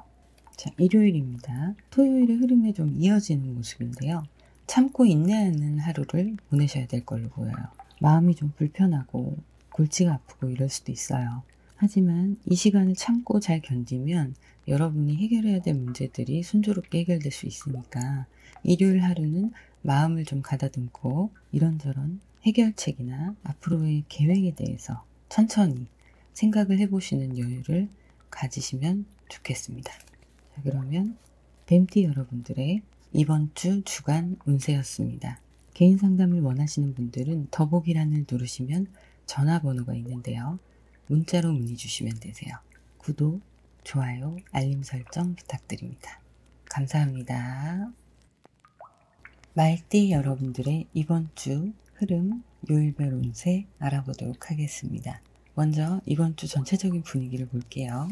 자, 일요일입니다. 토요일의 흐름에 좀 이어지는 모습인데요. 참고 인내하는 하루를 보내셔야 될 걸로 보여요. 마음이 좀 불편하고 골치가 아프고 이럴 수도 있어요. 하지만 이 시간을 참고 잘 견디면 여러분이 해결해야 될 문제들이 순조롭게 해결될 수 있으니까 일요일 하루는 마음을 좀 가다듬고 이런저런 해결책이나 앞으로의 계획에 대해서 천천히 생각을 해보시는 여유를 가지시면 좋겠습니다. 자, 그러면 뱀띠 여러분들의 이번 주 주간 운세였습니다. 개인 상담을 원하시는 분들은 더보기란을 누르시면 전화번호가 있는데요. 문자로 문의 주시면 되세요. 구독, 좋아요, 알림 설정 부탁드립니다. 감사합니다. 말띠 여러분들의 이번 주 흐름, 요일별 운세 알아보도록 하겠습니다. 먼저 이번 주 전체적인 분위기를 볼게요.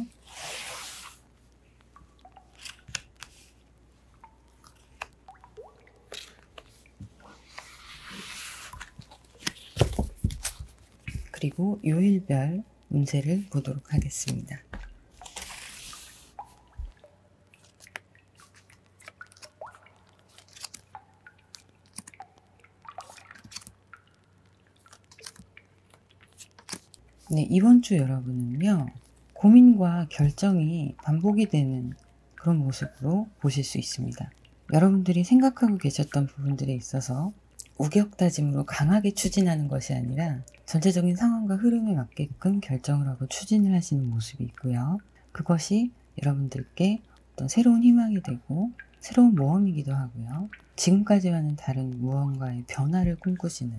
그리고 요일별 운세를 보도록 하겠습니다. 네, 이번 주 여러분은요, 고민과 결정이 반복이 되는 그런 모습으로 보실 수 있습니다. 여러분들이 생각하고 계셨던 부분들에 있어서 우격다짐으로 강하게 추진하는 것이 아니라 전체적인 상황과 흐름에 맞게끔 결정을 하고 추진을 하시는 모습이 있고요. 그것이 여러분들께 어떤 새로운 희망이 되고 새로운 모험이기도 하고요. 지금까지와는 다른 무언가의 변화를 꿈꾸시는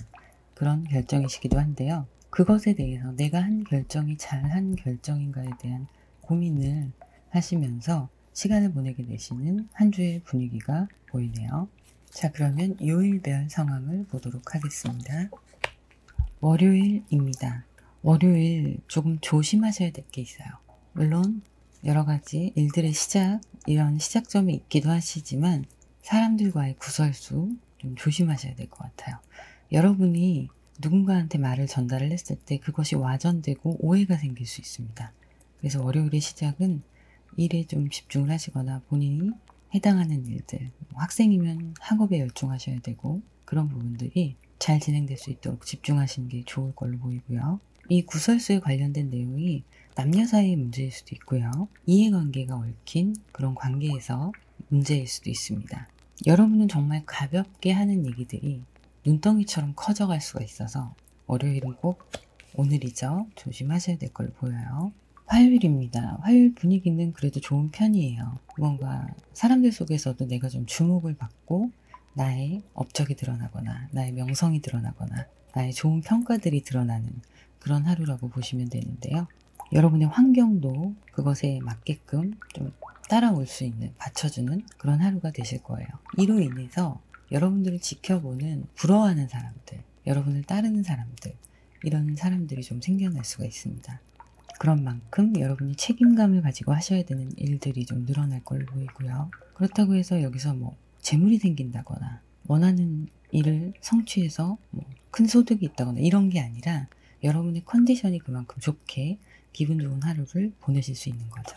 그런 결정이시기도 한데요. 그것에 대해서 내가 한 결정이 잘한 결정인가에 대한 고민을 하시면서 시간을 보내게 되시는 한 주의 분위기가 보이네요. 자, 그러면 요일별 상황을 보도록 하겠습니다. 월요일입니다. 월요일 조금 조심하셔야 될 게 있어요. 물론 여러 가지 일들의 시작, 이런 시작점이 있기도 하시지만 사람들과의 구설수 좀 조심하셔야 될 것 같아요. 여러분이 누군가한테 말을 전달을 했을 때 그것이 와전되고 오해가 생길 수 있습니다. 그래서 월요일의 시작은 일에 좀 집중을 하시거나 본인이 해당하는 일들, 학생이면 학업에 열중하셔야 되고 그런 부분들이 잘 진행될 수 있도록 집중하시는 게 좋을 걸로 보이고요. 이 구설수에 관련된 내용이 남녀 사이의 문제일 수도 있고요. 이해관계가 얽힌 그런 관계에서 문제일 수도 있습니다. 여러분은 정말 가볍게 하는 얘기들이 눈덩이처럼 커져갈 수가 있어서 월요일은 꼭 오늘이죠. 조심하셔야 될 걸로 보여요. 화요일입니다. 화요일 분위기는 그래도 좋은 편이에요. 뭔가 사람들 속에서도 내가 좀 주목을 받고 나의 업적이 드러나거나 나의 명성이 드러나거나 나의 좋은 평가들이 드러나는 그런 하루라고 보시면 되는데요. 여러분의 환경도 그것에 맞게끔 좀 따라올 수 있는, 받쳐주는 그런 하루가 되실 거예요. 이로 인해서 여러분들을 지켜보는, 부러워하는 사람들, 여러분을 따르는 사람들, 이런 사람들이 좀 생겨날 수가 있습니다. 그런 만큼 여러분이 책임감을 가지고 하셔야 되는 일들이 좀 늘어날 걸로 보이고요. 그렇다고 해서 여기서 뭐 재물이 생긴다거나 원하는 일을 성취해서 뭐 큰 소득이 있다거나 이런 게 아니라 여러분의 컨디션이 그만큼 좋게 기분 좋은 하루를 보내실 수 있는 거죠.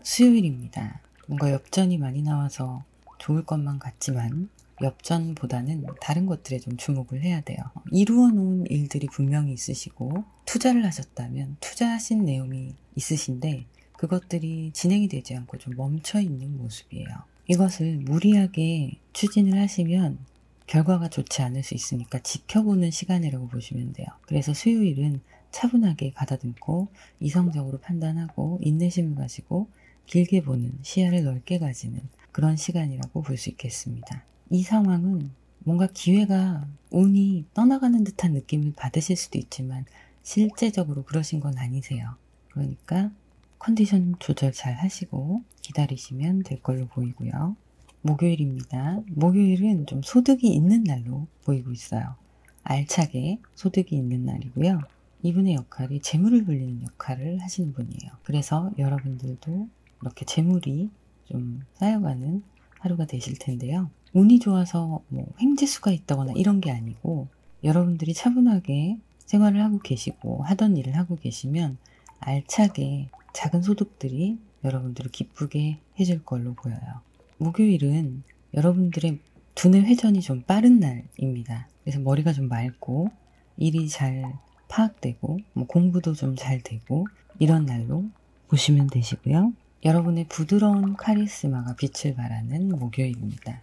수요일입니다. 뭔가 엽전이 많이 나와서 좋을 것만 같지만 엽전보다는 다른 것들에 좀 주목을 해야 돼요. 이루어 놓은 일들이 분명히 있으시고 투자를 하셨다면 투자하신 내용이 있으신데 그것들이 진행이 되지 않고 좀 멈춰 있는 모습이에요. 이것을 무리하게 추진을 하시면 결과가 좋지 않을 수 있으니까 지켜보는 시간이라고 보시면 돼요. 그래서 수요일은 차분하게 가다듬고 이성적으로 판단하고 인내심을 가지고 길게 보는, 시야를 넓게 가지는 그런 시간이라고 볼 수 있겠습니다. 이 상황은 뭔가 기회가, 운이 떠나가는 듯한 느낌을 받으실 수도 있지만 실제적으로 그러신 건 아니세요. 그러니까 컨디션 조절 잘 하시고 기다리시면 될 걸로 보이고요. 목요일입니다. 목요일은 좀 소득이 있는 날로 보이고 있어요. 알차게 소득이 있는 날이고요. 이분의 역할이 재물을 불리는 역할을 하시는 분이에요. 그래서 여러분들도 이렇게 재물이 좀 쌓여가는 하루가 되실 텐데요. 운이 좋아서 뭐 횡재수가 있다거나 이런 게 아니고 여러분들이 차분하게 생활을 하고 계시고 하던 일을 하고 계시면 알차게 작은 소득들이 여러분들을 기쁘게 해줄 걸로 보여요. 목요일은 여러분들의 두뇌 회전이 좀 빠른 날입니다. 그래서 머리가 좀 맑고 일이 잘 파악되고 뭐 공부도 좀 잘 되고 이런 날로 보시면 되시고요. 여러분의 부드러운 카리스마가 빛을 발하는 목요일입니다.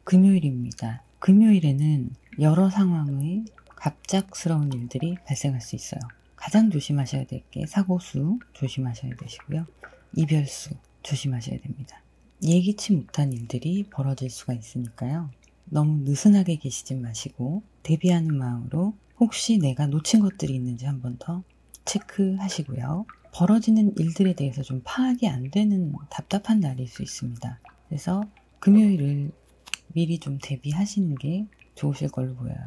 금요일입니다. 금요일에는 여러 상황의 갑작스러운 일들이 발생할 수 있어요. 가장 조심하셔야 될 게 사고수 조심하셔야 되시고요. 이별수 조심하셔야 됩니다. 예기치 못한 일들이 벌어질 수가 있으니까요. 너무 느슨하게 계시지 마시고 대비하는 마음으로 혹시 내가 놓친 것들이 있는지 한 번 더 체크하시고요. 벌어지는 일들에 대해서 좀 파악이 안 되는 답답한 날일 수 있습니다. 그래서 금요일을 미리 좀 대비하시는 게 좋으실 걸로 보여요.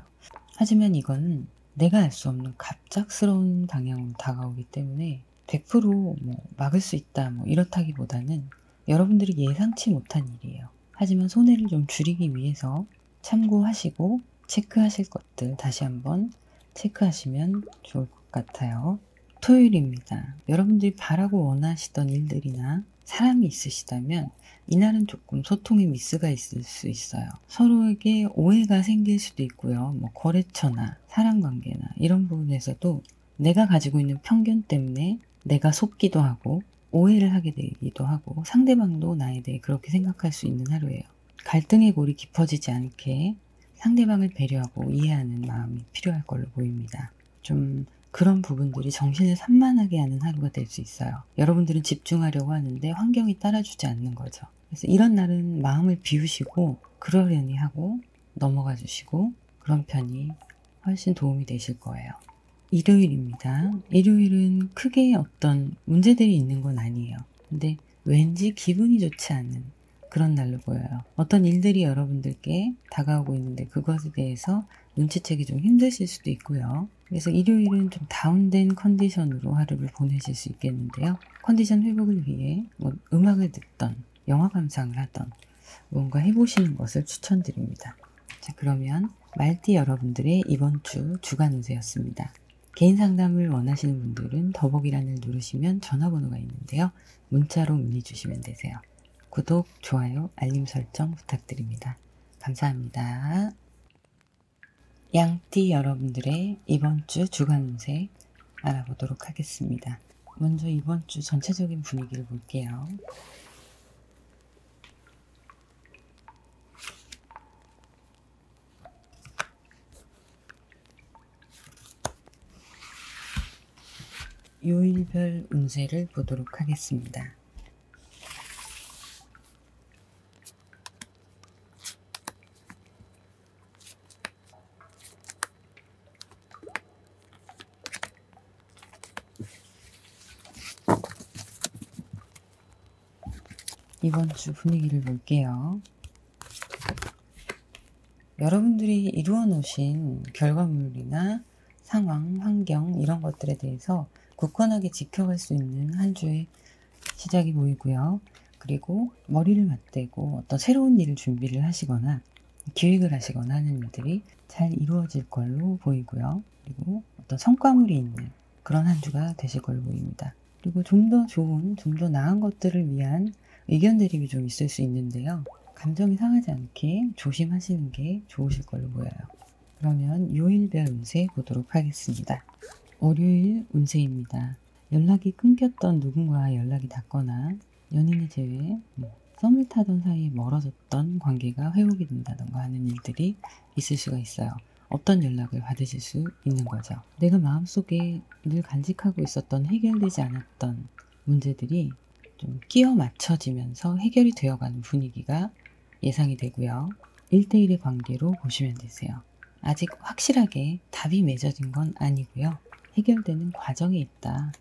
하지만 이건 내가 알 수 없는 갑작스러운 방향으로 다가오기 때문에 100% 막을 수 있다 이렇다기보다는 여러분들이 예상치 못한 일이에요. 하지만 손해를 좀 줄이기 위해서 참고하시고 체크하실 것들 다시 한번 체크하시면 좋을 것 같아요. 토요일입니다. 여러분들이 바라고 원하시던 일들이나 사람이 있으시다면 이날은 조금 소통에 미스가 있을 수 있어요. 서로에게 오해가 생길 수도 있고요. 거래처나 사람관계나 이런 부분에서도 내가 가지고 있는 편견 때문에 내가 속기도 하고 오해를 하게 되기도 하고 상대방도 나에 대해 그렇게 생각할 수 있는 하루예요. 갈등의 골이 깊어지지 않게 상대방을 배려하고 이해하는 마음이 필요할 걸로 보입니다. 좀 그런 부분들이 정신을 산만하게 하는 하루가 될 수 있어요. 여러분들은 집중하려고 하는데 환경이 따라주지 않는 거죠. 그래서 이런 날은 마음을 비우시고 그러려니 하고 넘어가 주시고 그런 편이 훨씬 도움이 되실 거예요. 일요일입니다. 일요일은 크게 어떤 문제들이 있는 건 아니에요. 근데 왠지 기분이 좋지 않은 그런 날로 보여요. 어떤 일들이 여러분들께 다가오고 있는데 그것에 대해서 눈치채기 좀 힘드실 수도 있고요. 그래서 일요일은 좀 다운된 컨디션으로 하루를 보내실 수 있겠는데요. 컨디션 회복을 위해 음악을 듣던 영화 감상을 하던 뭔가 해보시는 것을 추천드립니다. 자, 그러면 말띠 여러분들의 이번 주 주간 운세였습니다. 개인 상담을 원하시는 분들은 더보기란을 누르시면 전화번호가 있는데요. 문자로 문의 주시면 되세요. 구독, 좋아요, 알림 설정 부탁드립니다. 감사합니다. 양띠 여러분들의 이번 주 주간 운세 알아보도록 하겠습니다. 먼저 이번 주 전체적인 분위기를 볼게요. 요일별 운세를 보도록 하겠습니다. 이번 주 분위기를 볼게요. 여러분들이 이루어 놓으신 결과물이나 상황, 환경 이런 것들에 대해서 굳건하게 지켜갈 수 있는 한 주의 시작이 보이고요. 그리고 머리를 맞대고 어떤 새로운 일을 준비를 하시거나 기획을 하시거나 하는 일들이 잘 이루어질 걸로 보이고요. 그리고 어떤 성과물이 있는 그런 한 주가 되실 걸로 보입니다. 그리고 좀 더 좋은, 좀 더 나은 것들을 위한 의견 대립이 좀 있을 수 있는데요. 감정이 상하지 않게 조심하시는 게 좋으실 걸로 보여요. 그러면 요일별 운세 보도록 하겠습니다. 월요일 운세입니다. 연락이 끊겼던 누군가와 연락이 닿거나 연인의 제외, 썸을 타던 사이에 멀어졌던 관계가 회복이 된다던가 하는 일들이 있을 수가 있어요. 어떤 연락을 받으실 수 있는 거죠. 내가 마음속에 늘 간직하고 있었던 해결되지 않았던 문제들이 좀 끼워 맞춰지면서 해결이 되어가는 분위기가 예상이 되고요. 1대1의 관계로 보시면 되세요. 아직 확실하게 답이 맺어진 건 아니고요. 해결되는 과정에 있다.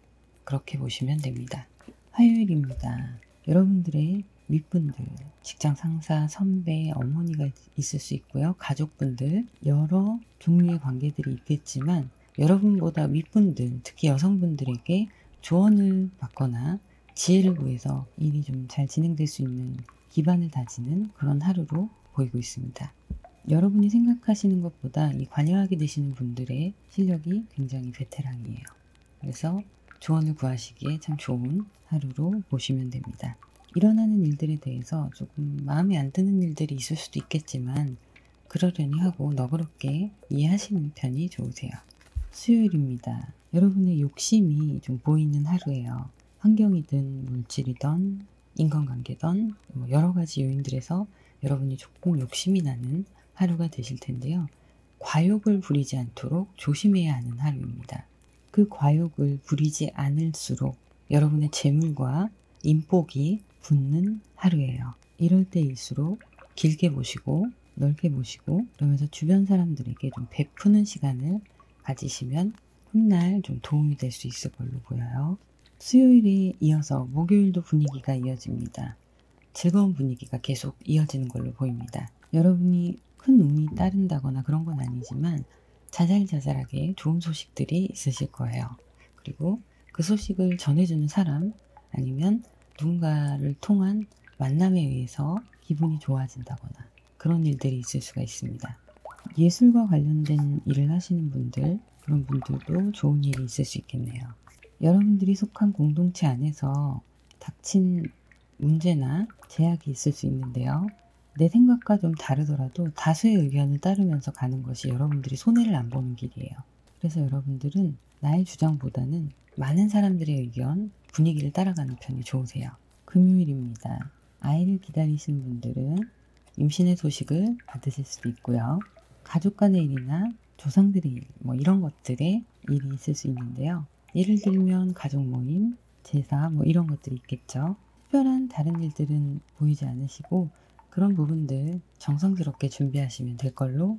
그렇게 보시면 됩니다. 화요일입니다. 여러분들의 윗분들, 직장 상사, 선배, 어머니가 있을 수 있고요. 가족분들, 여러 종류의 관계들이 있겠지만 여러분보다 윗분들, 특히 여성분들에게 조언을 받거나 지혜를 구해서 일이 좀 잘 진행될 수 있는 기반을 다지는 그런 하루로 보이고 있습니다. 여러분이 생각하시는 것보다 이 관여하게 되시는 분들의 실력이 굉장히 베테랑이에요. 그래서 조언을 구하시기에 참 좋은 하루로 보시면 됩니다. 일어나는 일들에 대해서 조금 마음에 안 드는 일들이 있을 수도 있겠지만 그러려니 하고 너그럽게 이해하시는 편이 좋으세요. 수요일입니다. 여러분의 욕심이 좀 보이는 하루예요. 환경이든 물질이든 인간관계든 여러 가지 요인들에서 여러분이 조금 욕심이 나는 하루가 되실 텐데요. 과욕을 부리지 않도록 조심해야 하는 하루입니다. 그 과욕을 부리지 않을수록 여러분의 재물과 인복이 붙는 하루예요. 이럴 때일수록 길게 보시고 넓게 보시고 그러면서 주변 사람들에게 좀 베푸는 시간을 가지시면 훗날 좀 도움이 될 수 있을 걸로 보여요. 수요일에 이어서 목요일도 분위기가 이어집니다. 즐거운 분위기가 계속 이어지는 걸로 보입니다. 여러분이 큰 운이 따른다거나 그런 건 아니지만 자잘자잘하게 좋은 소식들이 있으실 거예요. 그리고 그 소식을 전해주는 사람 아니면 누군가를 통한 만남에 의해서 기분이 좋아진다거나 그런 일들이 있을 수가 있습니다. 예술과 관련된 일을 하시는 분들, 그런 분들도 좋은 일이 있을 수 있겠네요. 여러분들이 속한 공동체 안에서 닥친 문제나 제약이 있을 수 있는데요. 내 생각과 좀 다르더라도 다수의 의견을 따르면서 가는 것이 여러분들이 손해를 안 보는 길이에요. 그래서 여러분들은 나의 주장보다는 많은 사람들의 의견, 분위기를 따라가는 편이 좋으세요. 금요일입니다. 아이를 기다리시는 분들은 임신의 소식을 받으실 수도 있고요. 가족 간의 일이나 조상들의 일, 이런 것들에 일이 있을 수 있는데요. 예를 들면 가족 모임, 제사 이런 것들이 있겠죠. 특별한 다른 일들은 보이지 않으시고 그런 부분들 정성스럽게 준비하시면 될 걸로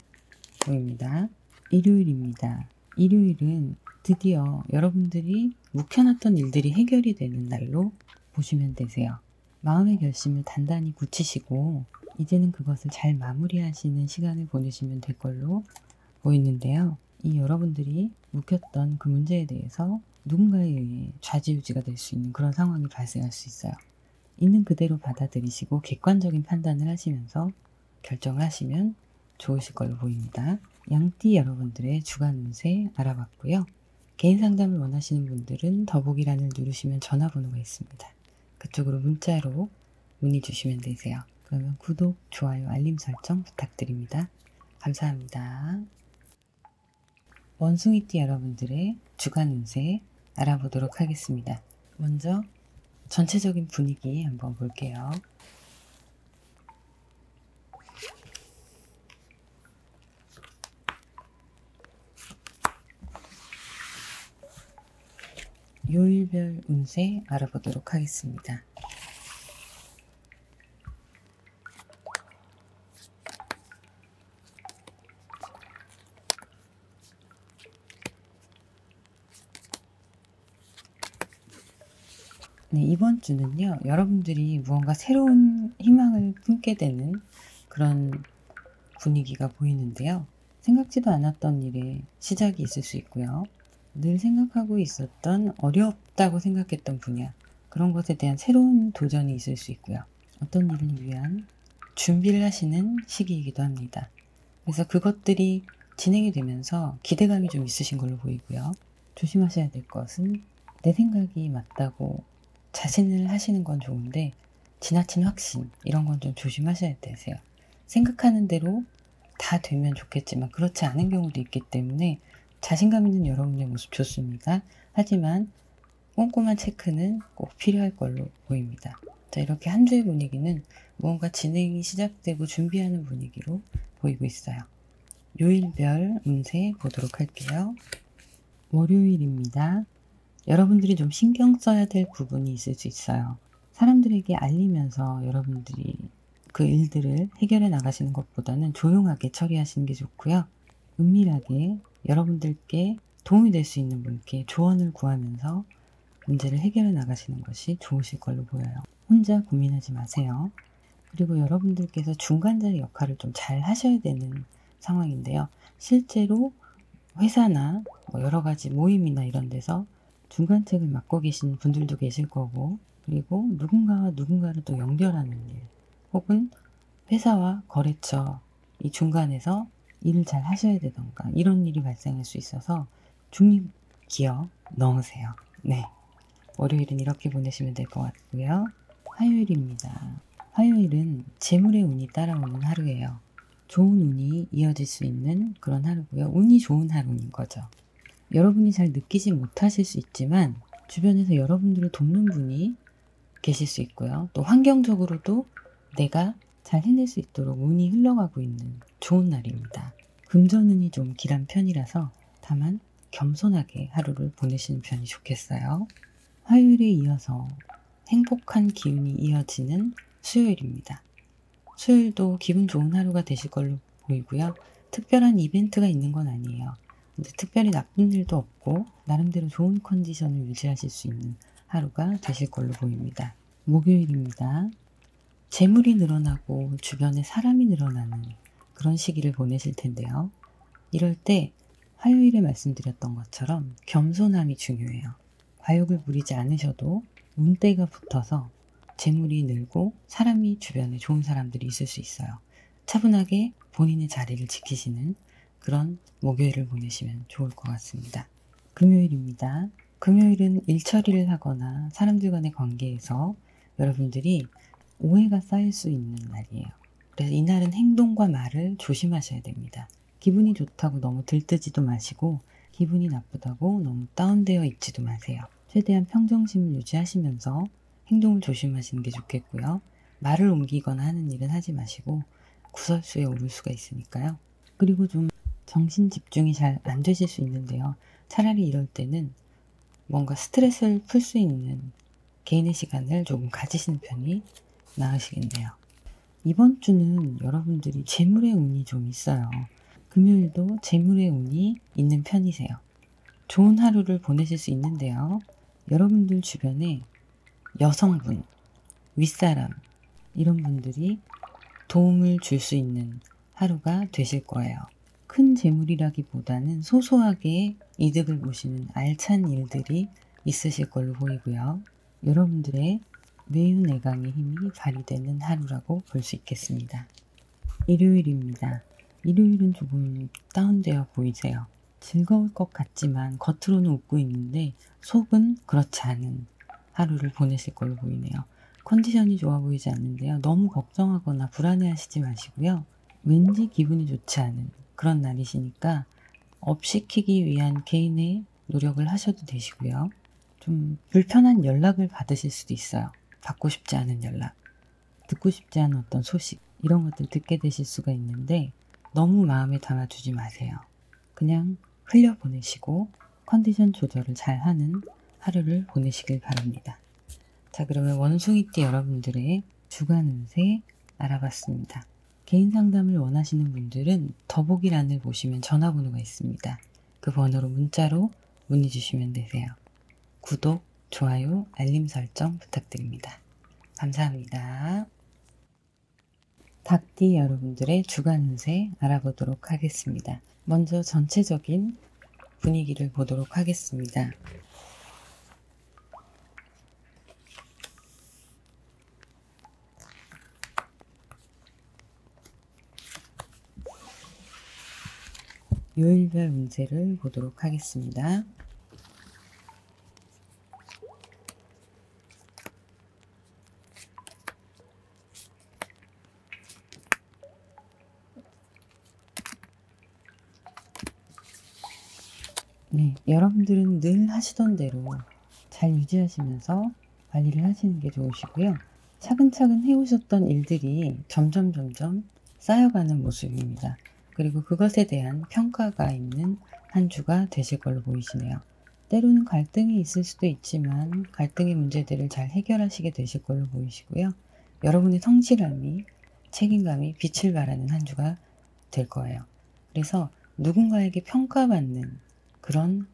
보입니다. 일요일입니다. 일요일은 드디어 여러분들이 묵혀놨던 일들이 해결이 되는 날로 보시면 되세요. 마음의 결심을 단단히 굳히시고 이제는 그것을 잘 마무리하시는 시간을 보내시면 될 걸로 보이는데요. 이 여러분들이 묵혔던 그 문제에 대해서 누군가에 의해 좌지우지가 될 수 있는 그런 상황이 발생할 수 있어요. 있는 그대로 받아들이시고 객관적인 판단을 하시면서 결정을 하시면 좋으실 걸로 보입니다. 양띠 여러분들의 주간 운세 알아봤고요. 개인 상담을 원하시는 분들은 더보기란을 누르시면 전화번호가 있습니다. 그쪽으로 문자로 문의 주시면 되세요. 그러면 구독, 좋아요, 알림 설정 부탁드립니다. 감사합니다. 원숭이띠 여러분들의 주간 운세 알아보도록 하겠습니다. 먼저 전체적인 분위기 한번 볼게요. 요일별 운세 알아보도록 하겠습니다. 네, 이번 주는요, 여러분들이 무언가 새로운 희망을 품게 되는 그런 분위기가 보이는데요. 생각지도 않았던 일에 시작이 있을 수 있고요. 늘 생각하고 있었던 어렵다고 생각했던 분야, 그런 것에 대한 새로운 도전이 있을 수 있고요. 어떤 일을 위한 준비를 하시는 시기이기도 합니다. 그래서 그것들이 진행이 되면서 기대감이 좀 있으신 걸로 보이고요. 조심하셔야 될 것은 내 생각이 맞다고 자신을 하시는 건 좋은데 지나친 확신 이런 건 좀 조심하셔야 되세요. 생각하는 대로 다 되면 좋겠지만 그렇지 않은 경우도 있기 때문에 자신감 있는 여러분의 모습 좋습니다. 하지만 꼼꼼한 체크는 꼭 필요할 걸로 보입니다. 자, 이렇게 한 주의 분위기는 무언가 진행이 시작되고 준비하는 분위기로 보이고 있어요. 요일별 운세 보도록 할게요. 월요일입니다. 여러분들이 좀 신경 써야 될 부분이 있을 수 있어요. 사람들에게 알리면서 여러분들이 그 일들을 해결해 나가시는 것보다는 조용하게 처리하시는 게 좋고요. 은밀하게 여러분들께 도움이 될 수 있는 분께 조언을 구하면서 문제를 해결해 나가시는 것이 좋으실 걸로 보여요. 혼자 고민하지 마세요. 그리고 여러분들께서 중간자의 역할을 좀 잘 하셔야 되는 상황인데요. 실제로 회사나 여러 가지 모임이나 이런 데서 중간책을 맡고 계신 분들도 계실 거고, 그리고 누군가와 누군가를 또 연결하는 일, 혹은 회사와 거래처 이 중간에서 일을 잘 하셔야 되던가 이런 일이 발생할 수 있어서 중립기어 넣으세요. 네, 월요일은 이렇게 보내시면 될 것 같고요. 화요일입니다. 화요일은 재물의 운이 따라오는 하루예요. 좋은 운이 이어질 수 있는 그런 하루고요. 운이 좋은 하루인 거죠. 여러분이 잘 느끼지 못하실 수 있지만 주변에서 여러분들을 돕는 분이 계실 수 있고요. 또 환경적으로도 내가 잘 해낼 수 있도록 운이 흘러가고 있는 좋은 날입니다. 금전운이 좀 길한 편이라서 다만 겸손하게 하루를 보내시는 편이 좋겠어요. 화요일에 이어서 행복한 기운이 이어지는 수요일입니다. 수요일도 기분 좋은 하루가 되실 걸로 보이고요. 특별한 이벤트가 있는 건 아니에요. 근데 특별히 나쁜 일도 없고 나름대로 좋은 컨디션을 유지하실 수 있는 하루가 되실 걸로 보입니다. 목요일입니다. 재물이 늘어나고 주변에 사람이 늘어나는 그런 시기를 보내실 텐데요. 이럴 때 화요일에 말씀드렸던 것처럼 겸손함이 중요해요. 과욕을 부리지 않으셔도 운때가 붙어서 재물이 늘고 사람이 주변에 좋은 사람들이 있을 수 있어요. 차분하게 본인의 자리를 지키시는 그런 목요일을 보내시면 좋을 것 같습니다. 금요일입니다. 금요일은 일처리를 하거나 사람들 간의 관계에서 여러분들이 오해가 쌓일 수 있는 날이에요. 그래서 이날은 행동과 말을 조심하셔야 됩니다. 기분이 좋다고 너무 들뜨지도 마시고 기분이 나쁘다고 너무 다운되어 있지도 마세요. 최대한 평정심을 유지하시면서 행동을 조심하시는 게 좋겠고요. 말을 옮기거나 하는 일은 하지 마시고 구설수에 오를 수가 있으니까요. 그리고 좀 정신 집중이 잘 안 되실 수 있는데요. 차라리 이럴 때는 뭔가 스트레스를 풀 수 있는 개인의 시간을 조금 가지시는 편이 나으시겠네요. 이번 주는 여러분들이 재물의 운이 좀 있어요. 금요일도 재물의 운이 있는 편이세요. 좋은 하루를 보내실 수 있는데요. 여러분들 주변에 여성분, 윗사람 이런 분들이 도움을 줄 수 있는 하루가 되실 거예요. 큰 재물이라기보다는 소소하게 이득을 보시는 알찬 일들이 있으실 걸로 보이고요. 여러분들의 매유내강의 힘이 발휘되는 하루라고 볼 수 있겠습니다. 일요일입니다. 일요일은 조금 다운되어 보이세요. 즐거울 것 같지만 겉으로는 웃고 있는데 속은 그렇지 않은 하루를 보내실 걸로 보이네요. 컨디션이 좋아 보이지 않는데요. 너무 걱정하거나 불안해하시지 마시고요. 왠지 기분이 좋지 않은 그런 날이시니까 업시키기 위한 개인의 노력을 하셔도 되시고요. 좀 불편한 연락을 받으실 수도 있어요. 받고 싶지 않은 연락, 듣고 싶지 않은 어떤 소식 이런 것들 듣게 되실 수가 있는데 너무 마음에 담아두지 마세요. 그냥 흘려보내시고 컨디션 조절을 잘하는 하루를 보내시길 바랍니다. 자, 그러면 원숭이띠 여러분들의 주간 운세 알아봤습니다. 개인 상담을 원하시는 분들은 더보기란을 보시면 전화번호가 있습니다. 그 번호로 문자로 문의 주시면 되세요. 구독, 좋아요, 알림 설정 부탁드립니다. 감사합니다. 닭띠 여러분들의 주간 운세 알아보도록 하겠습니다. 먼저 전체적인 분위기를 보도록 하겠습니다. 요일별 운세를 보도록 하겠습니다. 네, 여러분들은 늘 하시던 대로 잘 유지하시면서 관리를 하시는 게 좋으시고요. 차근차근 해오셨던 일들이 점점 쌓여가는 모습입니다. 그리고 그것에 대한 평가가 있는 한 주가 되실 걸로 보이시네요. 때로는 갈등이 있을 수도 있지만 갈등의 문제들을 잘 해결하시게 되실 걸로 보이시고요. 여러분의 성실함이 책임감이 빛을 발하는 한 주가 될 거예요. 그래서 누군가에게 평가받는 그런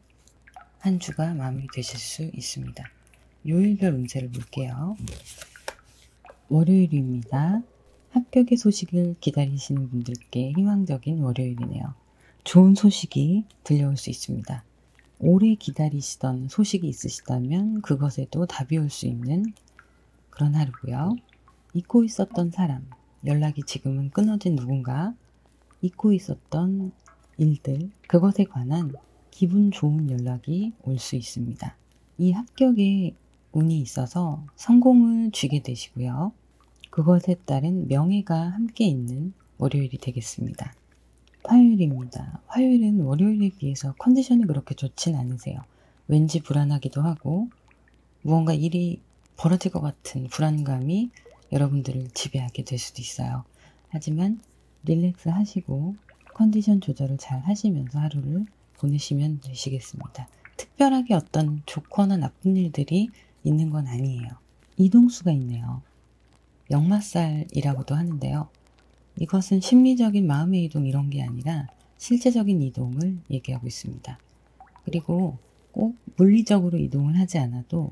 한 주가 마무리되실 수 있습니다. 요일별 운세를 볼게요. 월요일입니다. 합격의 소식을 기다리시는 분들께 희망적인 월요일이네요. 좋은 소식이 들려올 수 있습니다. 오래 기다리시던 소식이 있으시다면 그것에도 답이 올 수 있는 그런 하루고요. 잊고 있었던 사람, 연락이 지금은 끊어진 누군가, 잊고 있었던 일들, 그것에 관한 기분 좋은 연락이 올 수 있습니다. 이 합격에 운이 있어서 성공을 쥐게 되시고요. 그것에 따른 명예가 함께 있는 월요일이 되겠습니다. 화요일입니다. 화요일은 월요일에 비해서 컨디션이 그렇게 좋진 않으세요. 왠지 불안하기도 하고 무언가 일이 벌어질 것 같은 불안감이 여러분들을 지배하게 될 수도 있어요. 하지만 릴렉스 하시고 컨디션 조절을 잘 하시면서 하루를 보내시면 되시겠습니다. 특별하게 어떤 좋거나 나쁜 일들이 있는 건 아니에요. 이동수가 있네요. 역마살이라고도 하는데요. 이것은 심리적인 마음의 이동 이런 게 아니라 실제적인 이동을 얘기하고 있습니다. 그리고 꼭 물리적으로 이동을 하지 않아도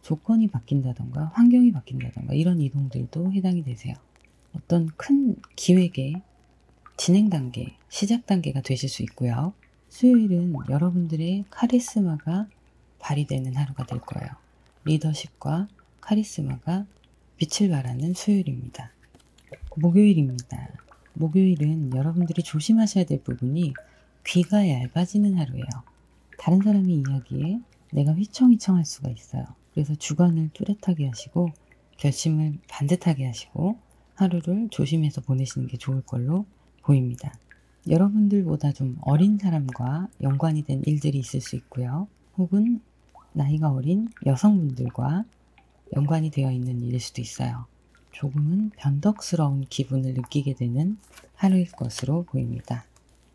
조건이 바뀐다던가 환경이 바뀐다던가 이런 이동들도 해당이 되세요. 어떤 큰 기획의 진행 단계, 시작 단계가 되실 수 있고요. 수요일은 여러분들의 카리스마가 발휘되는 하루가 될 거예요. 리더십과 카리스마가 빛을 발하는 수요일입니다. 목요일입니다. 목요일은 여러분들이 조심하셔야 될 부분이 귀가 얇아지는 하루예요. 다른 사람의 이야기에 내가 휘청휘청할 수가 있어요. 그래서 주관을 뚜렷하게 하시고 결심을 반듯하게 하시고 하루를 조심해서 보내시는 게 좋을 걸로 보입니다. 여러분들보다 좀 어린 사람과 연관이 된 일들이 있을 수 있고요. 혹은 나이가 어린 여성분들과 연관이 되어 있는 일일 수도 있어요. 조금은 변덕스러운 기분을 느끼게 되는 하루일 것으로 보입니다.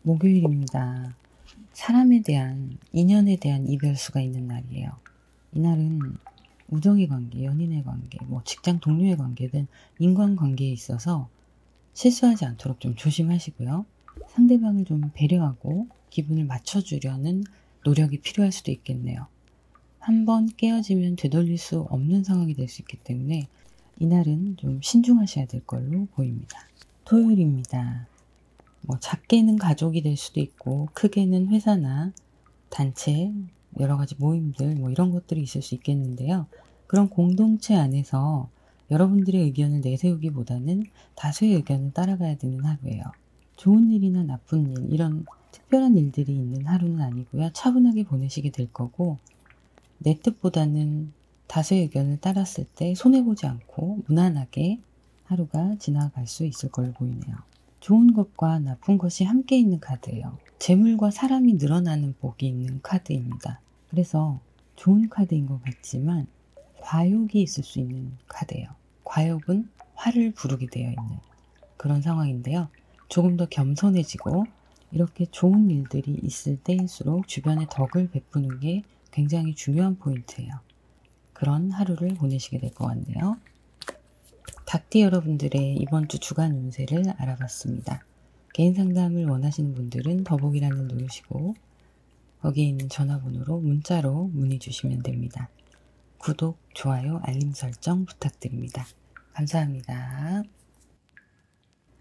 목요일입니다. 사람에 대한, 인연에 대한 이별수가 있는 날이에요. 이날은 우정의 관계, 연인의 관계, 직장 동료의 관계든 인간관계에 있어서 실수하지 않도록 좀 조심하시고요. 상대방을 좀 배려하고 기분을 맞춰주려는 노력이 필요할 수도 있겠네요. 한번 깨어지면 되돌릴 수 없는 상황이 될 수 있기 때문에 이날은 좀 신중하셔야 될 걸로 보입니다. 토요일입니다. 작게는 가족이 될 수도 있고 크게는 회사나 단체, 여러 가지 모임들 이런 것들이 있을 수 있겠는데요. 그런 공동체 안에서 여러분들의 의견을 내세우기보다는 다수의 의견을 따라가야 되는 하루예요. 좋은 일이나 나쁜 일, 이런 특별한 일들이 있는 하루는 아니고요. 차분하게 보내시게 될 거고 내 뜻보다는 다수의 의견을 따랐을 때 손해보지 않고 무난하게 하루가 지나갈 수 있을 걸로 보이네요. 좋은 것과 나쁜 것이 함께 있는 카드예요. 재물과 사람이 늘어나는 복이 있는 카드입니다. 그래서 좋은 카드인 것 같지만 과욕이 있을 수 있는 카드예요. 과욕은 화를 부르게 되어 있는 그런 상황인데요. 조금 더 겸손해지고 이렇게 좋은 일들이 있을 때일수록 주변에 덕을 베푸는 게 굉장히 중요한 포인트예요. 그런 하루를 보내시게 될 것 같네요. 닭띠 여러분들의 이번 주 주간 운세를 알아봤습니다. 개인 상담을 원하시는 분들은 더보기란을 누르시고 거기에 있는 전화번호로 문자로 문의 주시면 됩니다. 구독, 좋아요, 알림 설정 부탁드립니다. 감사합니다.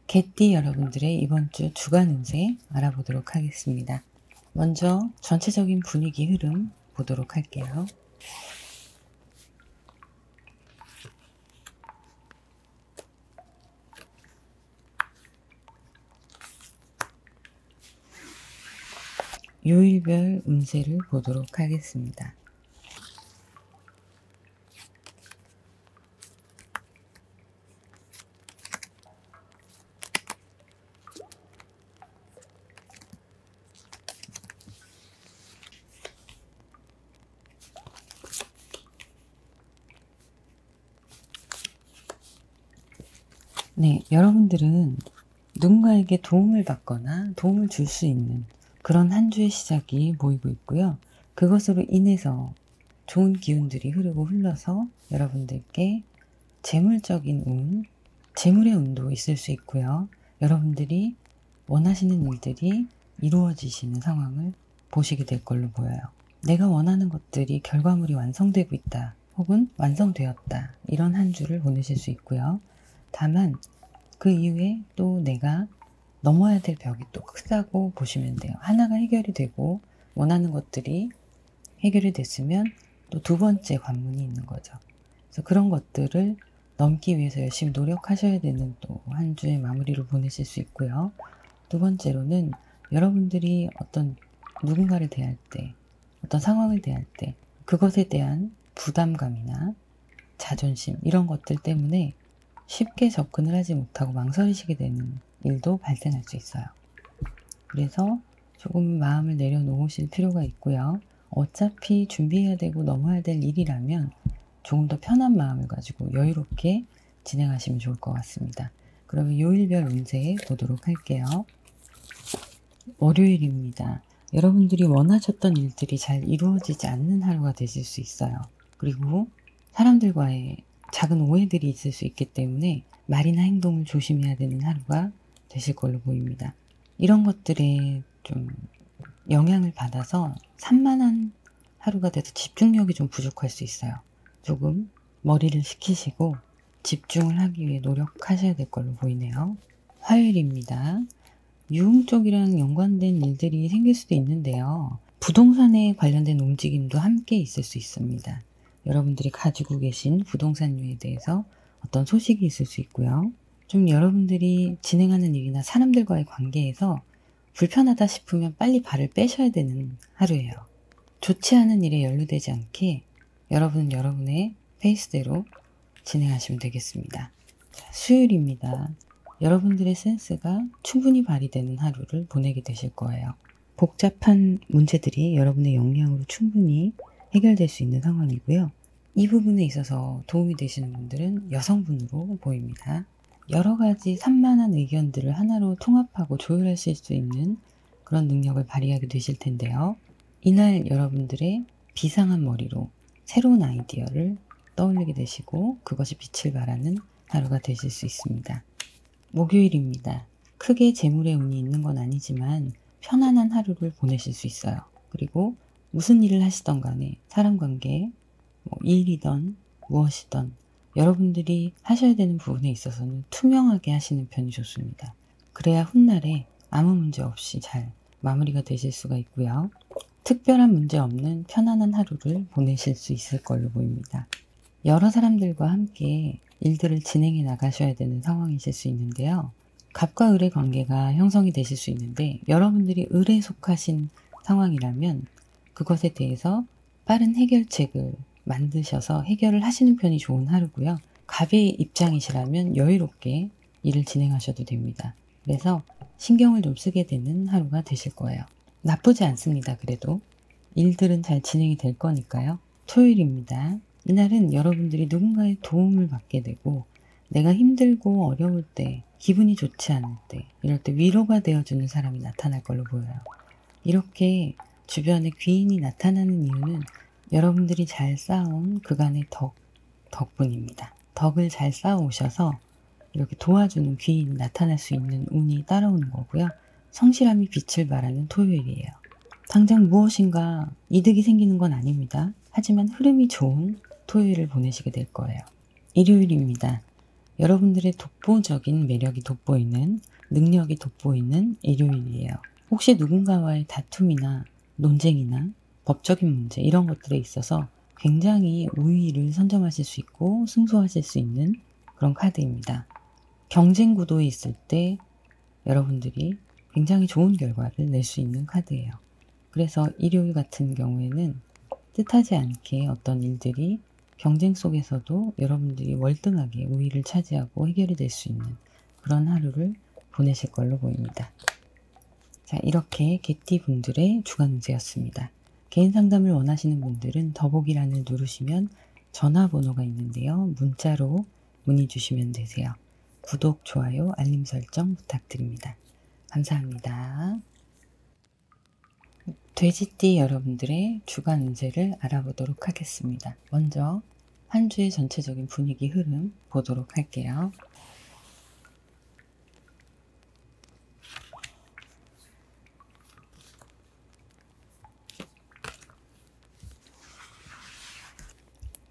개띠 여러분들의 이번 주 주간 운세 알아보도록 하겠습니다. 먼저 전체적인 분위기 흐름 보도록 할게요. 요일별 운세를 보도록 하겠습니다. 네, 여러분들은 누군가에게 도움을 받거나 도움을 줄 수 있는 그런 한 주의 시작이 보이고 있고요. 그것으로 인해서 좋은 기운들이 흐르고 흘러서 여러분들께 재물적인 운, 재물의 운도 있을 수 있고요. 여러분들이 원하시는 일들이 이루어지시는 상황을 보시게 될 걸로 보여요. 내가 원하는 것들이 결과물이 완성되고 있다 혹은 완성되었다 이런 한 주를 보내실 수 있고요. 다만 그 이후에 또 내가 넘어야 될 벽이 또 크다고 보시면 돼요. 하나가 해결이 되고 원하는 것들이 해결이 됐으면 또 두 번째 관문이 있는 거죠. 그래서 그런 것들을 넘기 위해서 열심히 노력하셔야 되는 또 한 주의 마무리를 보내실 수 있고요. 두 번째로는 여러분들이 어떤 누군가를 대할 때, 어떤 상황을 대할 때 그것에 대한 부담감이나 자존심 이런 것들 때문에 쉽게 접근을 하지 못하고 망설이시게 되는 일도 발생할 수 있어요. 그래서 조금 마음을 내려놓으실 필요가 있고요. 어차피 준비해야 되고 넘어야 될 일이라면 조금 더 편한 마음을 가지고 여유롭게 진행하시면 좋을 것 같습니다. 그러면 요일별 운세 보도록 할게요. 월요일입니다. 여러분들이 원하셨던 일들이 잘 이루어지지 않는 하루가 되실 수 있어요. 그리고 사람들과의 작은 오해들이 있을 수 있기 때문에 말이나 행동을 조심해야 되는 하루가 되실 걸로 보입니다. 이런 것들에 좀 영향을 받아서 산만한 하루가 돼서 집중력이 좀 부족할 수 있어요. 조금 머리를 식히시고 집중을 하기 위해 노력하셔야 될 걸로 보이네요. 화요일입니다. 유흥 쪽이랑 연관된 일들이 생길 수도 있는데요. 부동산에 관련된 움직임도 함께 있을 수 있습니다. 여러분들이 가지고 계신 부동산류에 대해서 어떤 소식이 있을 수 있고요. 좀 여러분들이 진행하는 일이나 사람들과의 관계에서 불편하다 싶으면 빨리 발을 빼셔야 되는 하루예요. 좋지 않은 일에 연루되지 않게 여러분은 여러분의 페이스대로 진행하시면 되겠습니다. 자, 수요일입니다. 여러분들의 센스가 충분히 발휘되는 하루를 보내게 되실 거예요. 복잡한 문제들이 여러분의 역량으로 충분히 해결될 수 있는 상황이고요. 이 부분에 있어서 도움이 되시는 분들은 여성분으로 보입니다. 여러 가지 산만한 의견들을 하나로 통합하고 조율하실 수 있는 그런 능력을 발휘하게 되실 텐데요. 이날 여러분들의 비상한 머리로 새로운 아이디어를 떠올리게 되시고 그것이 빛을 발하는 하루가 되실 수 있습니다. 목요일입니다. 크게 재물의 운이 있는 건 아니지만 편안한 하루를 보내실 수 있어요. 그리고 무슨 일을 하시던 간에 사람관계, 일이든 무엇이든 여러분들이 하셔야 되는 부분에 있어서는 투명하게 하시는 편이 좋습니다. 그래야 훗날에 아무 문제 없이 잘 마무리가 되실 수가 있고요. 특별한 문제 없는 편안한 하루를 보내실 수 있을 걸로 보입니다. 여러 사람들과 함께 일들을 진행해 나가셔야 되는 상황이실 수 있는데요. 갑과 을의 관계가 형성이 되실 수 있는데 여러분들이 을에 속하신 상황이라면 그것에 대해서 빠른 해결책을 만드셔서 해결을 하시는 편이 좋은 하루고요. 갑의 입장이시라면 여유롭게 일을 진행하셔도 됩니다. 그래서 신경을 좀 쓰게 되는 하루가 되실 거예요. 나쁘지 않습니다. 그래도 일들은 잘 진행이 될 거니까요. 토요일입니다. 이날은 여러분들이 누군가의 도움을 받게 되고 내가 힘들고 어려울 때, 기분이 좋지 않을 때, 이럴 때 위로가 되어주는 사람이 나타날 걸로 보여요. 이렇게 주변에 귀인이 나타나는 이유는 여러분들이 잘 쌓아온 그간의 덕분입니다. 덕을 잘 쌓아오셔서 이렇게 도와주는 귀인이 나타날 수 있는 운이 따라오는 거고요. 성실함이 빛을 발하는 토요일이에요. 당장 무엇인가 이득이 생기는 건 아닙니다. 하지만 흐름이 좋은 토요일을 보내시게 될 거예요. 일요일입니다. 여러분들의 독보적인 매력이 돋보이는, 능력이 돋보이는 일요일이에요. 혹시 누군가와의 다툼이나 논쟁이나 법적인 문제 이런 것들에 있어서 굉장히 우위를 선점하실 수 있고 승소하실 수 있는 그런 카드입니다. 경쟁 구도에 있을 때 여러분들이 굉장히 좋은 결과를 낼 수 있는 카드예요. 그래서 일요일 같은 경우에는 뜻하지 않게 어떤 일들이 경쟁 속에서도 여러분들이 월등하게 우위를 차지하고 해결이 될 수 있는 그런 하루를 보내실 걸로 보입니다. 자, 이렇게 개띠 분들의 주간 운세였습니다. 개인 상담을 원하시는 분들은 더보기란을 누르시면 전화번호가 있는데요. 문자로 문의 주시면 되세요. 구독, 좋아요, 알림 설정 부탁드립니다. 감사합니다. 돼지띠 여러분들의 주간 운세를 알아보도록 하겠습니다. 먼저 한 주의 전체적인 분위기 흐름 보도록 할게요.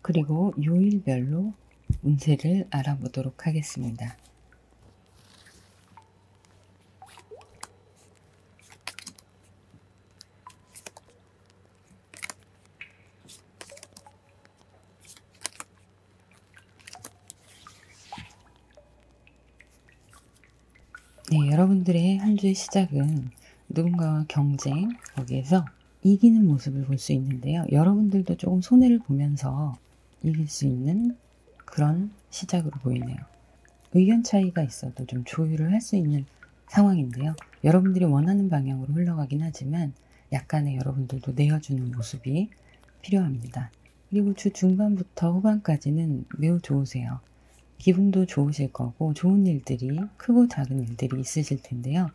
그리고 요일별로 운세를 알아보도록 하겠습니다. 네, 여러분들의 한 주의 시작은 누군가와 경쟁, 거기에서 이기는 모습을 볼 수 있는데요. 여러분들도 조금 손해를 보면서 이길 수 있는 그런 시작으로 보이네요. 의견 차이가 있어도 좀 조율을 할 수 있는 상황인데요. 여러분들이 원하는 방향으로 흘러가긴 하지만 약간의 여러분들도 내어주는 모습이 필요합니다. 그리고 주 중반부터 후반까지는 매우 좋으세요. 기분도 좋으실 거고 좋은 일들이, 크고 작은 일들이 있으실 텐데요.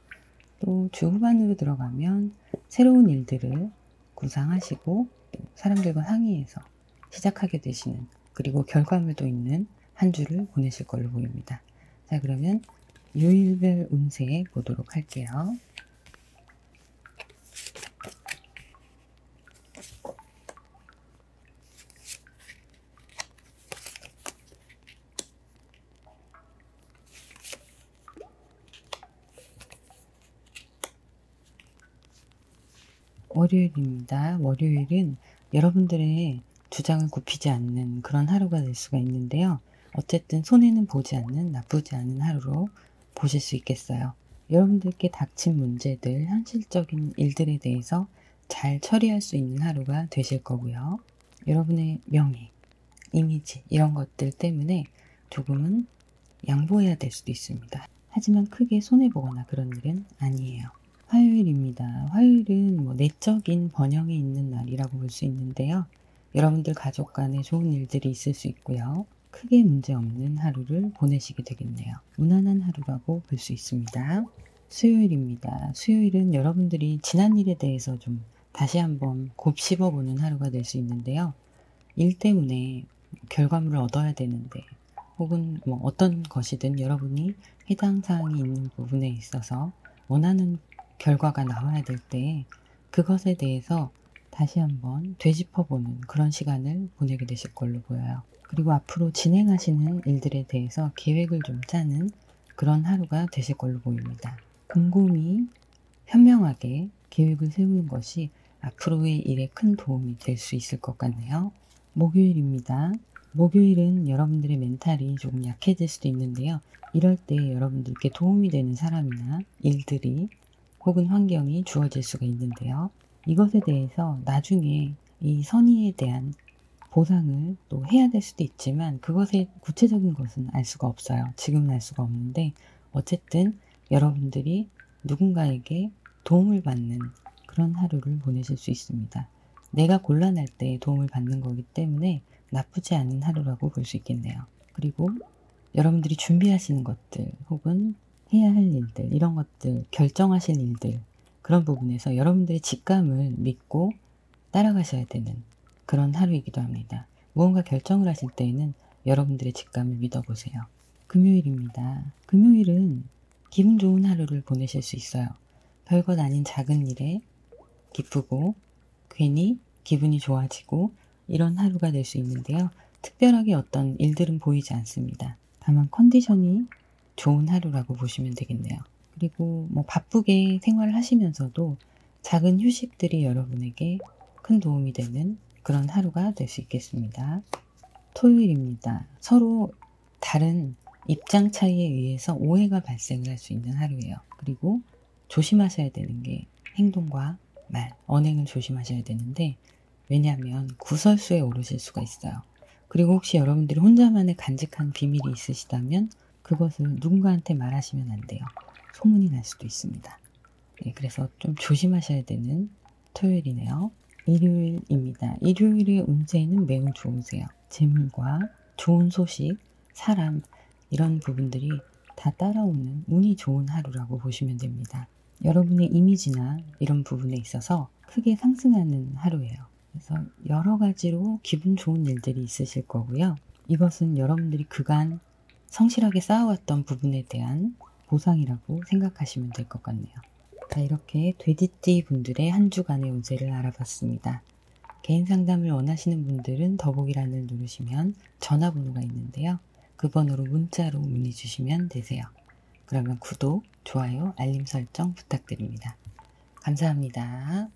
또 주 후반으로 들어가면 새로운 일들을 구상하시고 또 사람들과 상의해서 시작하게 되시는, 그리고 결과물도 있는 한 주를 보내실 걸로 보입니다. 자, 그러면 요일별 운세 보도록 할게요. 월요일입니다. 월요일은 여러분들의 주장을 굽히지 않는 그런 하루가 될 수가 있는데요. 어쨌든 손해는 보지 않는 나쁘지 않은 하루로 보실 수 있겠어요. 여러분들께 닥친 문제들, 현실적인 일들에 대해서 잘 처리할 수 있는 하루가 되실 거고요. 여러분의 명예, 이미지 이런 것들 때문에 조금은 양보해야 될 수도 있습니다. 하지만 크게 손해보거나 그런 일은 아니에요. 화요일입니다. 화요일은 내적인 번영이 있는 날이라고 볼 수 있는데요. 여러분들 가족 간에 좋은 일들이 있을 수 있고요. 크게 문제없는 하루를 보내시게 되겠네요. 무난한 하루라고 볼 수 있습니다. 수요일입니다. 수요일은 여러분들이 지난 일에 대해서 좀 다시 한번 곱씹어보는 하루가 될 수 있는데요. 일 때문에 결과물을 얻어야 되는데 혹은 어떤 것이든 여러분이 해당 사항이 있는 부분에 있어서 원하는 결과가 나와야 될 때 그것에 대해서 다시 한번 되짚어보는 그런 시간을 보내게 되실 걸로 보여요. 그리고 앞으로 진행하시는 일들에 대해서 계획을 좀 짜는 그런 하루가 되실 걸로 보입니다. 곰곰이 현명하게 계획을 세우는 것이 앞으로의 일에 큰 도움이 될 수 있을 것 같네요. 목요일입니다. 목요일은 여러분들의 멘탈이 조금 약해질 수도 있는데요. 이럴 때 여러분들께 도움이 되는 사람이나 일들이 혹은 환경이 주어질 수가 있는데요. 이것에 대해서 나중에 이 선의에 대한 보상을 또 해야 될 수도 있지만 그것의 구체적인 것은 알 수가 없어요. 지금은 알 수가 없는데 어쨌든 여러분들이 누군가에게 도움을 받는 그런 하루를 보내실 수 있습니다. 내가 곤란할 때 도움을 받는 거기 때문에 나쁘지 않은 하루라고 볼 수 있겠네요. 그리고 여러분들이 준비하시는 것들 혹은 해야 할 일들, 이런 것들, 결정하실 일들, 그런 부분에서 여러분들의 직감을 믿고 따라가셔야 되는 그런 하루이기도 합니다. 무언가 결정을 하실 때에는 여러분들의 직감을 믿어보세요. 금요일입니다. 금요일은 기분 좋은 하루를 보내실 수 있어요. 별것 아닌 작은 일에 기쁘고 괜히 기분이 좋아지고 이런 하루가 될 수 있는데요. 특별하게 어떤 일들은 보이지 않습니다. 다만 컨디션이 좋은 하루라고 보시면 되겠네요. 그리고 바쁘게 생활을 하시면서도 작은 휴식들이 여러분에게 큰 도움이 되는 그런 하루가 될 수 있겠습니다. 토요일입니다. 서로 다른 입장 차이에 의해서 오해가 발생을 할 수 있는 하루예요. 그리고 조심하셔야 되는 게 행동과 말, 언행을 조심하셔야 되는데 왜냐하면 구설수에 오르실 수가 있어요. 그리고 혹시 여러분들이 혼자만의 간직한 비밀이 있으시다면 그것을 누군가한테 말하시면 안 돼요. 소문이 날 수도 있습니다. 네, 그래서 좀 조심하셔야 되는 토요일이네요. 일요일입니다. 일요일의 운세는 매우 좋으세요. 재물과 좋은 소식, 사람 이런 부분들이 다 따라오는 운이 좋은 하루라고 보시면 됩니다. 여러분의 이미지나 이런 부분에 있어서 크게 상승하는 하루예요. 그래서 여러 가지로 기분 좋은 일들이 있으실 거고요. 이것은 여러분들이 그간 성실하게 쌓아왔던 부분에 대한 보상이라고 생각하시면 될 것 같네요. 자, 이렇게 돼지띠 분들의 한 주간의 운세를 알아봤습니다. 개인 상담을 원하시는 분들은 더보기란을 누르시면 전화번호가 있는데요. 그 번호로 문자로 문의 주시면 되세요. 그러면 구독, 좋아요, 알림 설정 부탁드립니다. 감사합니다.